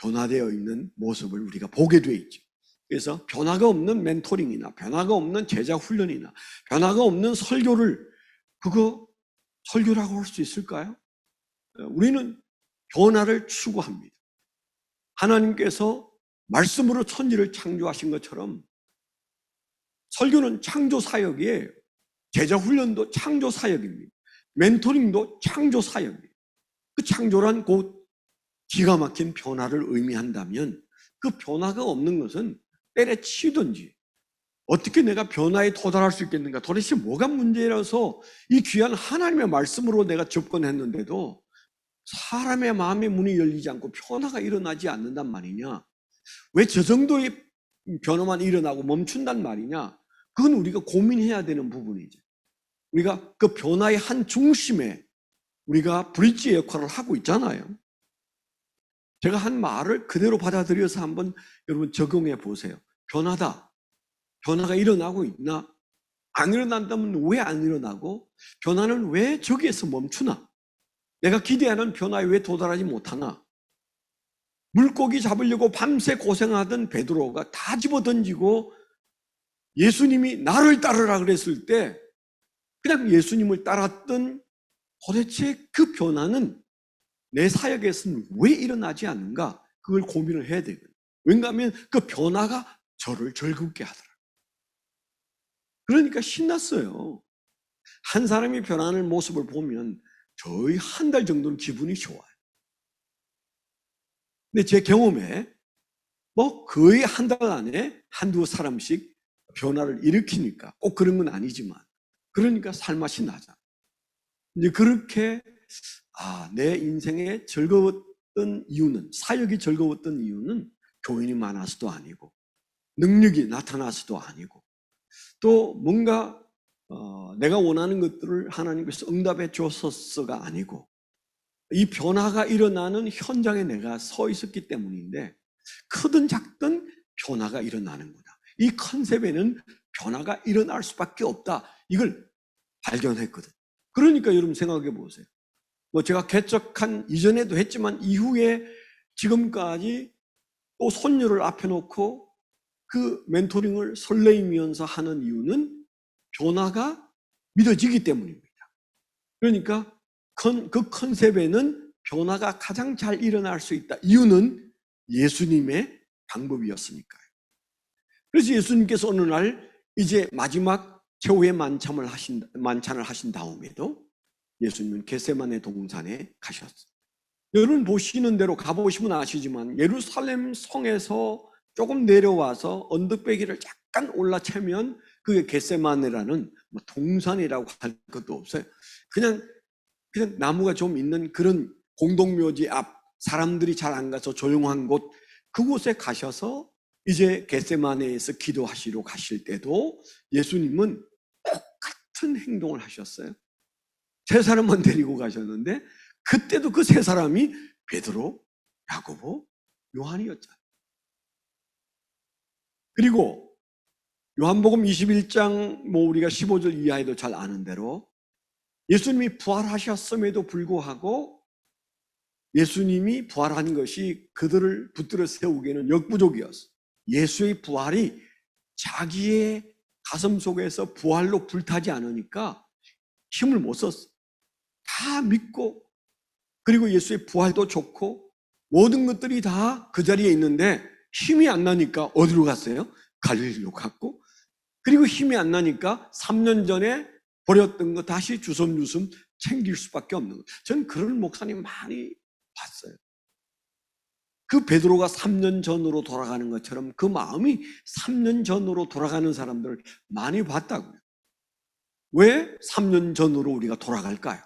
변화되어 있는 모습을 우리가 보게 돼 있죠. 그래서 변화가 없는 멘토링이나 변화가 없는 제자 훈련이나 변화가 없는 설교를 그거 설교라고 할 수 있을까요? 우리는 변화를 추구합니다. 하나님께서 말씀으로 천지를 창조하신 것처럼 설교는 창조 사역이에요. 제자 훈련도 창조 사역입니다. 멘토링도 창조 사역입니다. 그 창조란 곧 기가 막힌 변화를 의미한다면 그 변화가 없는 것은 때려치우든지 어떻게 내가 변화에 도달할 수 있겠는가? 도대체 뭐가 문제라서 이 귀한 하나님의 말씀으로 내가 접근했는데도 사람의 마음의 문이 열리지 않고 변화가 일어나지 않는단 말이냐? 왜 저 정도의 변화만 일어나고 멈춘단 말이냐? 그건 우리가 고민해야 되는 부분이죠. 우리가 그 변화의 한 중심에 우리가 브릿지의 역할을 하고 있잖아요. 제가 한 말을 그대로 받아들여서 한번 여러분 적용해 보세요. 변화다. 변화가 일어나고 있나? 안 일어난다면 왜 안 일어나고? 변화는 왜 저기에서 멈추나? 내가 기대하는 변화에 왜 도달하지 못하나? 물고기 잡으려고 밤새 고생하던 베드로가 다 집어던지고 예수님이 나를 따르라 그랬을 때 그냥 예수님을 따랐던 도대체 그 변화는 내 사역에서는 왜 일어나지 않는가? 그걸 고민을 해야 되거든요. 왜냐하면 그 변화가 저를 즐겁게 하더라고요. 그러니까 신났어요. 한 사람이 변하는 모습을 보면 거의 한 달 정도는 기분이 좋아요. 근데 제 경험에 뭐 거의 한 달 안에 한두 사람씩 변화를 일으키니까 꼭 그런 건 아니지만 그러니까 살맛이 나잖아. 이제 그렇게 내 인생에 즐거웠던 이유는 사역이 즐거웠던 이유는 교인이 많아서도 아니고 능력이 나타나서도 아니고 또 뭔가 내가 원하는 것들을 하나님께서 응답해 줬었어가 아니고 이 변화가 일어나는 현장에 내가 서 있었기 때문인데 크든 작든 변화가 일어나는구나. 이 컨셉에는 변화가 일어날 수밖에 없다. 이걸 발견했거든. 그러니까 여러분 생각해 보세요. 뭐 제가 개척한 이전에도 했지만 이후에 지금까지 또 손녀를 앞에 놓고 그 멘토링을 설레이면서 하는 이유는 변화가 믿어지기 때문입니다. 그러니까 그 컨셉에는 변화가 가장 잘 일어날 수 있다. 이유는 예수님의 방법이었으니까요. 그래서 예수님께서 어느 날 이제 마지막 최후의 만찬을 하신 다음에도 예수님은 겟세마네 동산에 가셨어요. 여러분 보시는 대로 가보시면 아시지만 예루살렘 성에서 조금 내려와서 언덕배기를 약간 올라차면 그게 겟세마네라는 뭐 동산이라고 할 것도 없어요. 그냥 나무가 좀 있는 그런 공동묘지 앞 사람들이 잘 안 가서 조용한 곳 그곳에 가셔서 이제 겟세마네에서 기도하시러 가실 때도 예수님은 똑같은 행동을 하셨어요. 세 사람만 데리고 가셨는데 그때도 그 세 사람이 베드로, 야고보, 요한이었잖아요. 그리고 요한복음 21장 뭐 우리가 15절 이하에도 잘 아는 대로 예수님이 부활하셨음에도 불구하고 예수님이 부활한 것이 그들을 붙들어 세우기에는 역부족이었어. 예수의 부활이 자기의 가슴 속에서 부활로 불타지 않으니까 힘을 못 썼어. 다 믿고, 그리고 예수의 부활도 좋고 모든 것들이 다 그 자리에 있는데 힘이 안 나니까 어디로 갔어요? 갈릴리로 갔고, 그리고 힘이 안 나니까 3년 전에 버렸던 거 다시 주섬주섬 챙길 수밖에 없는 거예요. 저는 그런 목사님 많이 봤어요. 그 베드로가 3년 전으로 돌아가는 것처럼 그 마음이 3년 전으로 돌아가는 사람들을 많이 봤다고요. 왜 3년 전으로 우리가 돌아갈까요?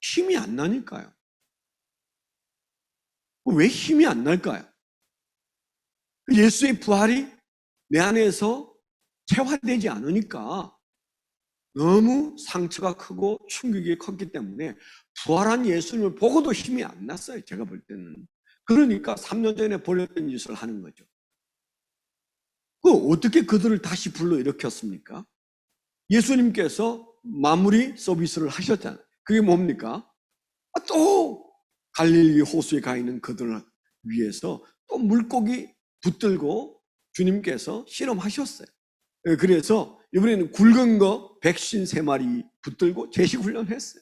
힘이 안 나니까요. 왜 힘이 안 날까요? 예수의 부활이 내 안에서 체화되지 않으니까 너무 상처가 크고 충격이 컸기 때문에 부활한 예수님을 보고도 힘이 안 났어요. 제가 볼 때는. 그러니까 3년 전에 벌였던 짓을 하는 거죠. 어떻게 그들을 다시 불러일으켰습니까? 예수님께서 마무리 서비스를 하셨잖아요. 그게 뭡니까? 또 갈릴리 호수에 가 있는 그들을 위해서 또 물고기 붙들고 주님께서 실험하셨어요. 그래서 이번에는 굵은 거 153마리 붙들고 제식 훈련했어요.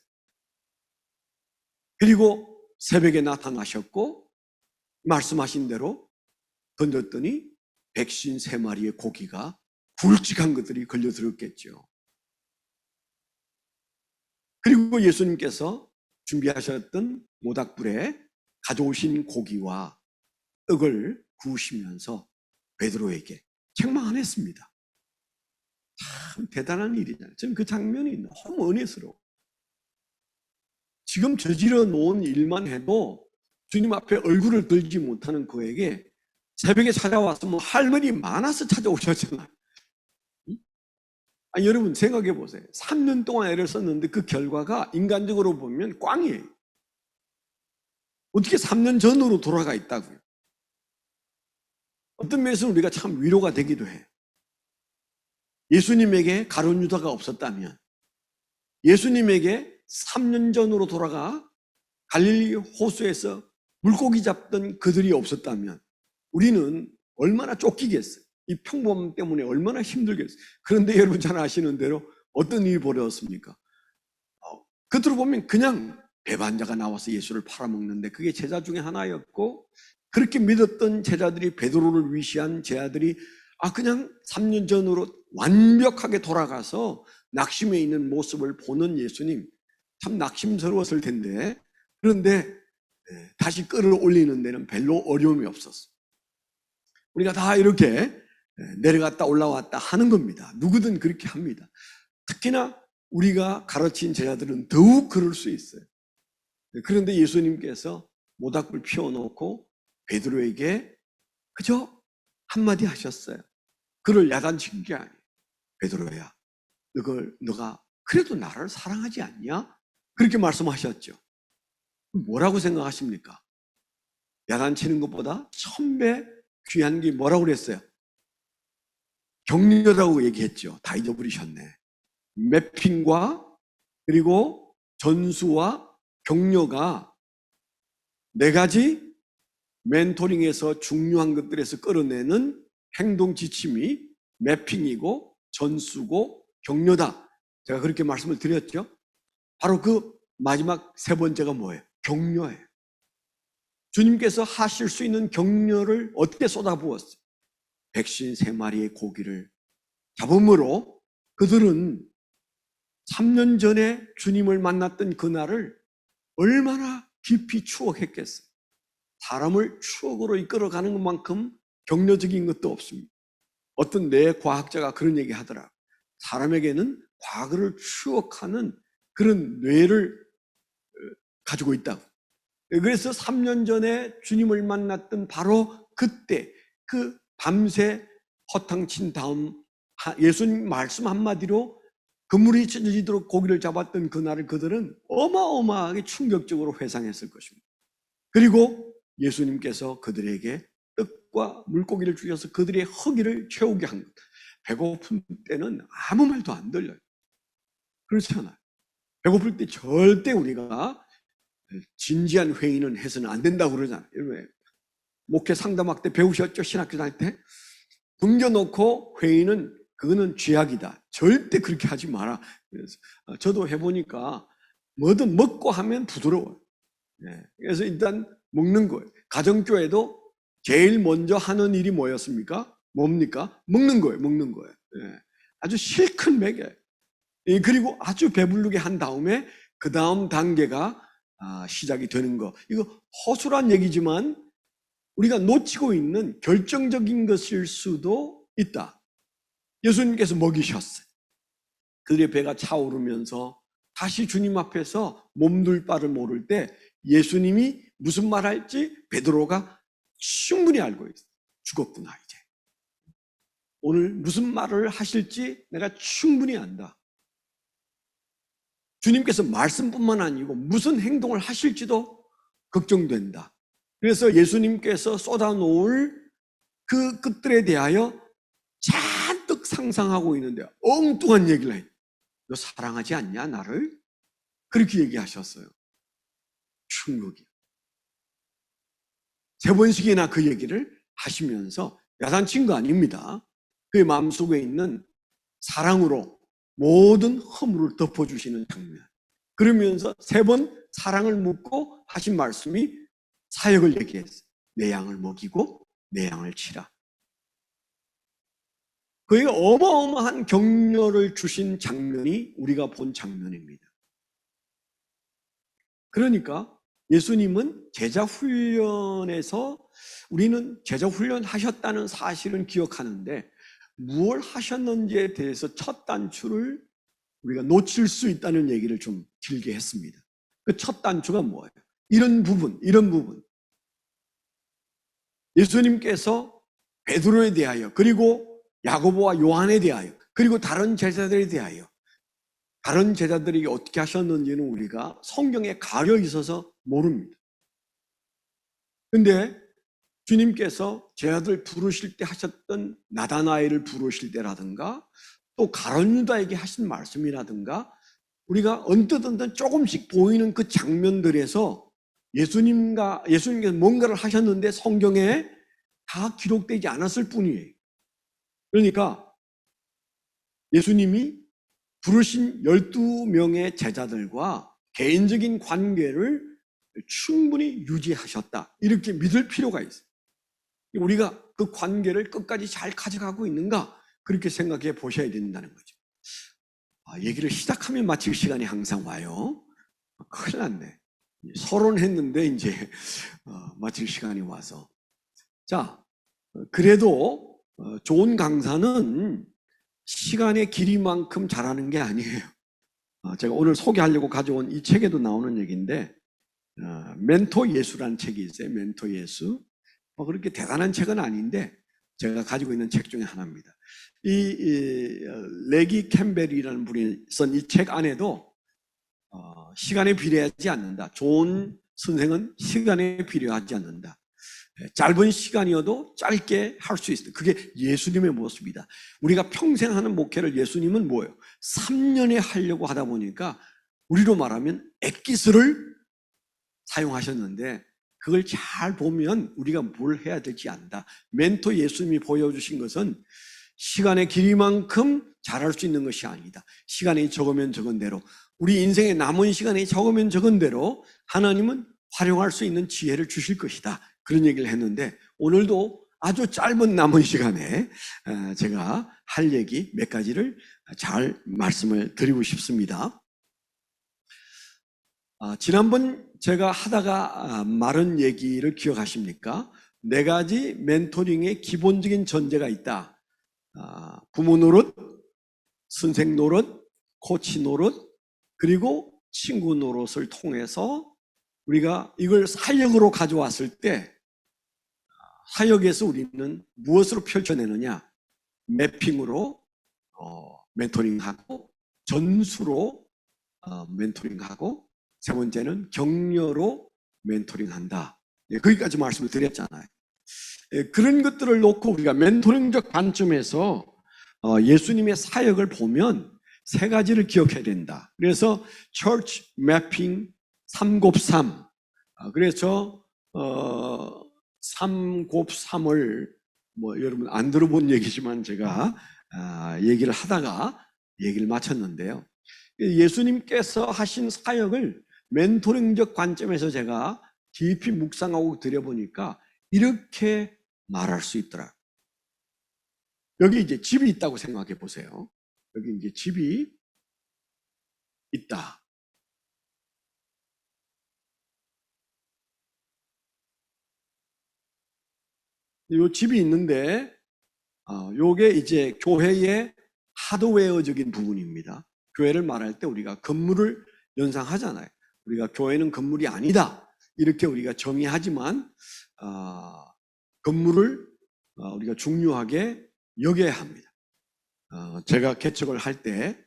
그리고 새벽에 나타나셨고 말씀하신 대로 던졌더니 153마리의 고기가 굵직한 것들이 걸려들었겠죠. 그리고 예수님께서 준비하셨던 모닥불에 가져오신 고기와 떡을 구우시면서 베드로에게 책망 안 했습니다. 참 대단한 일이잖아요. 저는 그 장면이 너무 은혜스러워. 지금 저지러 놓은 일만 해도 주님 앞에 얼굴을 들지 못하는 그에게 새벽에 찾아와서 뭐 할 말이 많아서 찾아오셨잖아요. 아니, 여러분 생각해 보세요. 3년 동안 애를 썼는데 그 결과가 인간적으로 보면 꽝이에요. 어떻게 3년 전으로 돌아가 있다고요? 어떤 면에서는 우리가 참 위로가 되기도 해요. 예수님에게 가룟 유다가 없었다면, 예수님에게 3년 전으로 돌아가 갈릴리 호수에서 물고기 잡던 그들이 없었다면 우리는 얼마나 쫓기겠어요. 이 평범함 때문에 얼마나 힘들겠어요. 그런데 여러분 잘 아시는 대로 어떤 일이 벌어졌습니까? 겉으로 보면 그냥 배반자가 나와서 예수를 팔아먹는데 그게 제자 중에 하나였고, 그렇게 믿었던 제자들이, 베드로를 위시한 제자들이 그냥 3년 전으로 완벽하게 돌아가서 낙심해 있는 모습을 보는 예수님, 참 낙심스러웠을 텐데, 그런데 다시 끌어올리는 데는 별로 어려움이 없었어. 우리가 다 이렇게 내려갔다 올라왔다 하는 겁니다. 누구든 그렇게 합니다. 특히나 우리가 가르친 제자들은 더욱 그럴 수 있어요. 그런데 예수님께서 모닥불 피워놓고 베드로에게 그저 한마디 하셨어요. 그를 야단친 게 아니에요. 베드로야, 너가 그래도 나를 사랑하지 않냐? 그렇게 말씀하셨죠. 뭐라고 생각하십니까? 야단치는 것보다 1000배 귀한 게 뭐라고 그랬어요? 격려라고 얘기했죠. 다 잊어버리셨네. 매핑과 그리고 전수와 격려가 4가지 멘토링에서 중요한 것들에서 끌어내는 행동 지침이 매핑이고 전수고 격려다. 제가 그렇게 말씀을 드렸죠. 바로 그 마지막 3번째가 뭐예요? 격려예요. 주님께서 하실 수 있는 격려를 어떻게 쏟아부었어요? 153마리의 고기를 잡음으로 그들은 3년 전에 주님을 만났던 그날을 얼마나 깊이 추억했겠어요. 사람을 추억으로 이끌어가는 것만큼 격려적인 것도 없습니다. 어떤 뇌과학자가 그런 얘기 하더라. 사람에게는 과거를 추억하는 그런 뇌를 가지고 있다고. 그래서 3년 전에 주님을 만났던 바로 그때 그 밤새 허탕친 다음 예수님 말씀 한마디로 그물이 찢어지도록 고기를 잡았던 그날을 그들은 어마어마하게 충격적으로 회상했을 것입니다. 그리고 예수님께서 그들에게 떡과 물고기를 주셔서 그들의 허기를 채우게 한 것. 배고픈 때는 아무 말도 안 들려요. 그렇잖아요. 배고플 때 절대 우리가 진지한 회의는 해서는 안 된다고 그러잖아요. 여러분, 목회 상담학 때 배우셨죠? 신학교 다닐 때? 숨겨놓고 회의는 그거는 죄악이다. 절대 그렇게 하지 마라. 그래서 저도 해보니까 뭐든 먹고 하면 부드러워요. 그래서 일단 먹는 거예요. 가정교회도 제일 먼저 하는 일이 뭐였습니까? 뭡니까? 먹는 거예요. 먹는 거예요. 아주 실컷 먹여요. 그리고 아주 배부르게 한 다음에 그 다음 단계가 시작이 되는 거. 이거 허술한 얘기지만 우리가 놓치고 있는 결정적인 것일 수도 있다. 예수님께서 먹이셨어요. 그들의 배가 차오르면서 다시 주님 앞에서 몸둘 바를 모를 때 예수님이 무슨 말 할지 베드로가 충분히 알고 있어요. 죽었구나 이제. 오늘 무슨 말을 하실지 내가 충분히 안다. 주님께서 말씀뿐만 아니고 무슨 행동을 하실지도 걱정된다. 그래서 예수님께서 쏟아놓을 그 끝들에 대하여 잔뜩 상상하고 있는데 엉뚱한 얘기를 해요. 너 사랑하지 않냐 나를? 그렇게 얘기하셨어요. 충격이야. 3번씩이나 그 얘기를 하시면서 야단친 거 아닙니다. 그의 마음속에 있는 사랑으로 모든 허물을 덮어주시는 장면. 그러면서 3번 사랑을 묻고 하신 말씀이 사역을 얘기했어요. 내 양을 먹이고 내 양을 치라. 그에게 어마어마한 격려를 주신 장면이 우리가 본 장면입니다. 그러니까 예수님은 제자훈련에서 우리는 제자훈련 하셨다는 사실은 기억하는데 무엇을 하셨는지에 대해서 첫 단추를 우리가 놓칠 수 있다는 얘기를 좀 길게 했습니다. 그 첫 단추가 뭐예요? 이런 부분. 예수님께서 베드로에 대하여 그리고 야고보와 요한에 대하여 그리고 다른 제자들에 대하여 다른 제자들이 어떻게 하셨는지는 우리가 성경에 가려 있어서 모릅니다. 근데 주님께서 제자들 부르실 때 하셨던 나다나엘을 부르실 때라든가 또 가룟 유다에게 하신 말씀이라든가 우리가 언뜻 조금씩 보이는 그 장면들에서 예수님께서 뭔가를 하셨는데 성경에 다 기록되지 않았을 뿐이에요. 그러니까 예수님이 부르신 12명의 제자들과 개인적인 관계를 충분히 유지하셨다. 이렇게 믿을 필요가 있어요. 우리가 그 관계를 끝까지 잘 가져가고 있는가? 그렇게 생각해 보셔야 된다는 거죠. 얘기를 시작하면 마칠 시간이 항상 와요. 큰일 났네. 서론했는데 이제 마칠 시간이 와서. 자, 그래도 좋은 강사는 시간의 길이만큼 잘하는 게 아니에요. 제가 오늘 소개하려고 가져온 이 책에도 나오는 얘기인데 멘토 예수라는 책이 있어요. 멘토 예수. 그렇게 대단한 책은 아닌데 제가 가지고 있는 책 중에 하나입니다. 이 레기 캠벨이라는 분이 쓴 이 책 안에도 시간에 비례하지 않는다. 좋은 선생은 시간에 비례하지 않는다. 짧은 시간이어도 짧게 할 수 있어요. 그게 예수님의 모습이다. 우리가 평생 하는 목회를 예수님은 뭐예요? 3년에 하려고 하다 보니까 우리로 말하면 엑기스를 사용하셨는데 그걸 잘 보면 우리가 뭘 해야 될지 안다. 멘토 예수님이 보여주신 것은 시간의 길이만큼 잘할 수 있는 것이 아니다. 시간이 적으면 적은 대로 우리 인생의 남은 시간이 적으면 적은 대로 하나님은 활용할 수 있는 지혜를 주실 것이다. 그런 얘기를 했는데 오늘도 아주 짧은 남은 시간에 제가 할 얘기 몇 가지를 잘 말씀을 드리고 싶습니다. 지난번 제가 하다가 말한 얘기를 기억하십니까? 4가지 멘토링의 기본적인 전제가 있다. 부모 노릇, 선생 노릇, 코치 노릇, 그리고 친구 노릇을 통해서 우리가 이걸 사역으로 가져왔을 때 사역에서 우리는 무엇으로 펼쳐내느냐? 매핑으로 멘토링하고 전수로 멘토링하고 3번째는 격려로 멘토링한다. 거기까지 말씀을 드렸잖아요. 그런 것들을 놓고 우리가 멘토링적 관점에서 예수님의 사역을 보면 3가지를 기억해야 된다. 그래서 Church Mapping 3곱삼 그래서 3곱삼을 여러분 안 들어본 얘기지만 제가 얘기를 하다가 얘기를 마쳤는데요. 예수님께서 하신 사역을 멘토링적 관점에서 제가 깊이 묵상하고 들여보니까 이렇게 말할 수 있더라. 여기 이제 집이 있다고 생각해 보세요. 여기 이제 집이 있다. 요 집이 있는데, 요게 이제 교회의 하드웨어적인 부분입니다. 교회를 말할 때 우리가 건물을 연상하잖아요. 우리가 교회는 건물이 아니다. 이렇게 우리가 정의하지만, 건물을 우리가 중요하게 여겨야 합니다. 제가 개척을 할 때,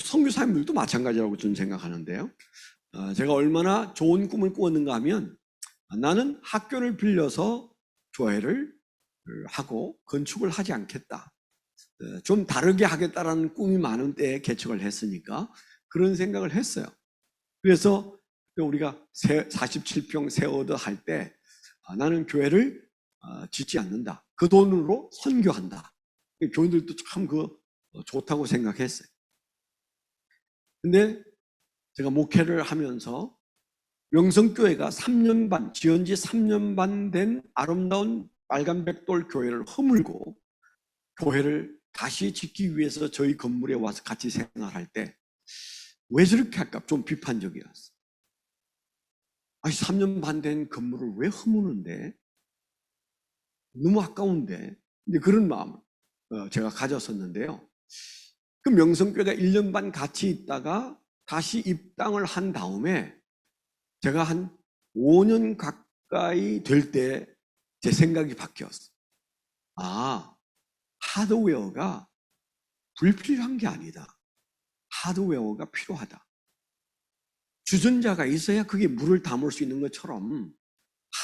선교사님들도 마찬가지라고 저는 생각하는데요. 제가 얼마나 좋은 꿈을 꾸었는가 하면, 나는 학교를 빌려서 교회를 하고 건축을 하지 않겠다. 좀 다르게 하겠다라는 꿈이 많은 때에 개척을 했으니까 그런 생각을 했어요. 그래서 우리가 47평 세워드 할 때 나는 교회를 짓지 않는다. 그 돈으로 선교한다. 교인들도 참 좋다고 생각했어요. 근데 제가 목회를 하면서 명성교회가 3년 반, 지은 지 3년 반 된 아름다운 빨간백돌 교회를 허물고 교회를 다시 짓기 위해서 저희 건물에 와서 같이 생활할 때 왜 저렇게 할까? 좀 비판적이었어. 아니 3년 반 된 건물을 왜 허무는데? 너무 아까운데? 이제 그런 마음을 제가 가졌었는데요. 그 명성교회가 1년 반 같이 있다가 다시 입당을 한 다음에 제가 한 5년 가까이 될 때 제 생각이 바뀌었어. 하드웨어가 불필요한 게 아니다. 하드웨어가 필요하다. 주전자가 있어야 그게 물을 담을 수 있는 것처럼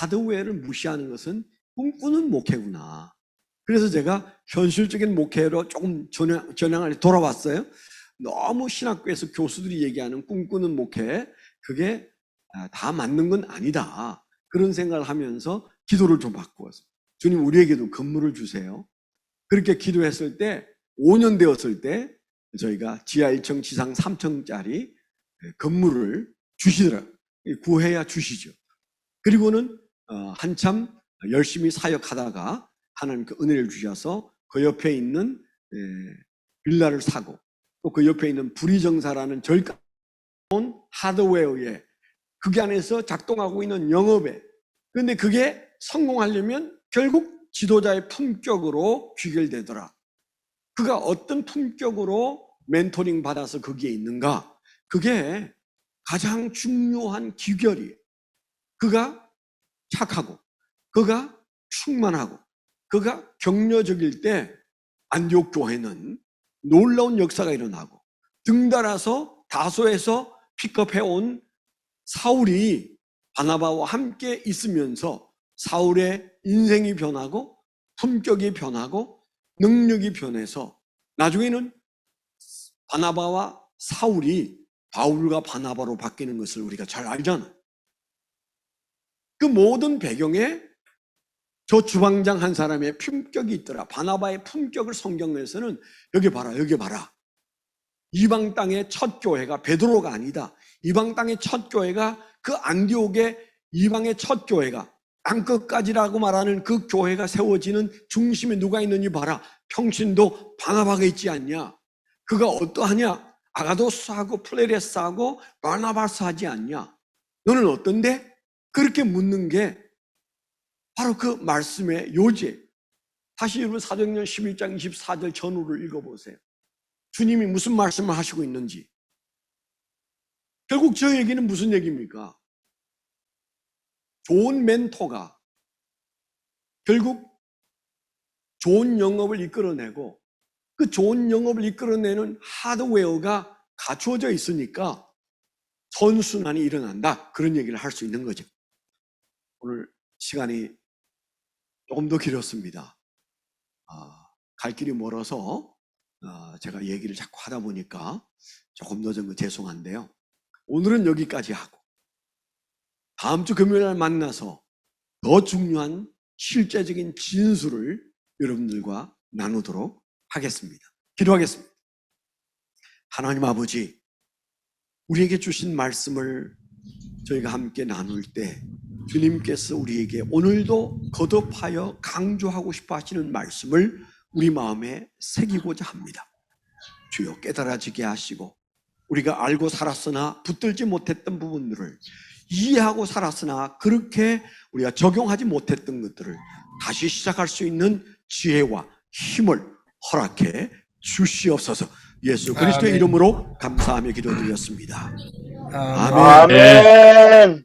하드웨어를 무시하는 것은 꿈꾸는 목회구나. 그래서 제가 현실적인 목회로 조금 전향을 돌아왔어요. 너무 신학교에서 교수들이 얘기하는 꿈꾸는 목회, 그게 다 맞는 건 아니다. 그런 생각을 하면서 기도를 좀 바꾸었어요. 주님, 우리에게도 건물을 주세요. 그렇게 기도했을 때 5년 되었을 때 저희가 지하 1층, 지상 3층짜리 건물을 주시더라고요. 구해야 주시죠. 그리고는 한참 열심히 사역하다가 하나님 그 은혜를 주셔서 그 옆에 있는 빌라를 사고 또 그 옆에 있는 불의정사라는 절가운 하드웨어에 그게 안에서 작동하고 있는 영업에, 그런데 그게 성공하려면 결국 지도자의 품격으로 귀결되더라. 그가 어떤 품격으로 멘토링 받아서 거기에 있는가, 그게 가장 중요한 귀결이에요. 그가 착하고 그가 충만하고 그가 격려적일 때 안디옥 교회는 놀라운 역사가 일어나고, 등달아서 다소에서 픽업해온 사울이 바나바와 함께 있으면서 사울의 인생이 변하고 품격이 변하고 능력이 변해서 나중에는 바나바와 사울이 바울과 바나바로 바뀌는 것을 우리가 잘 알잖아요. 그 모든 배경에 저 주방장 한 사람의 품격이 있더라. 바나바의 품격을 성경에서는 여기 봐라, 여기 봐라. 이방 땅의 첫 교회가 베드로가 아니다. 이방 땅의 첫 교회가 그 안디옥의 이방의 첫 교회가 땅끝까지라고 말하는 그 교회가 세워지는 중심에 누가 있는지 봐라. 평신도 바나바가 있지 않냐. 그가 어떠하냐. 아가도스하고 플레레스하고 바나바스 하지 않냐. 너는 어떤데? 그렇게 묻는 게 바로 그 말씀의 요지. 다시 여러분 사도행전 11장 24절 전후를 읽어보세요. 주님이 무슨 말씀을 하시고 있는지. 결국 저 얘기는 무슨 얘기입니까? 좋은 멘토가 결국 좋은 영업을 이끌어내고 그 좋은 영업을 이끌어내는 하드웨어가 갖추어져 있으니까 선순환이 일어난다. 그런 얘기를 할 수 있는 거죠. 오늘 시간이 조금 더 길었습니다. 갈 길이 멀어서 제가 얘기를 자꾸 하다 보니까 조금 늦은 거 죄송한데요. 오늘은 여기까지 하고 다음 주 금요일 날 만나서 더 중요한 실제적인 진술을 여러분들과 나누도록 하겠습니다. 기도하겠습니다. 하나님 아버지, 우리에게 주신 말씀을 저희가 함께 나눌 때 주님께서 우리에게 오늘도 거듭하여 강조하고 싶어 하시는 말씀을 우리 마음에 새기고자 합니다. 주여 깨달아지게 하시고 우리가 알고 살았으나 붙들지 못했던 부분들을 이해하고 살았으나 그렇게 우리가 적용하지 못했던 것들을 다시 시작할 수 있는 지혜와 힘을 허락해 주시옵소서. 예수 그리스도의 아멘. 이름으로 감사하며 기도드렸습니다. 아멘. 아멘. 아멘.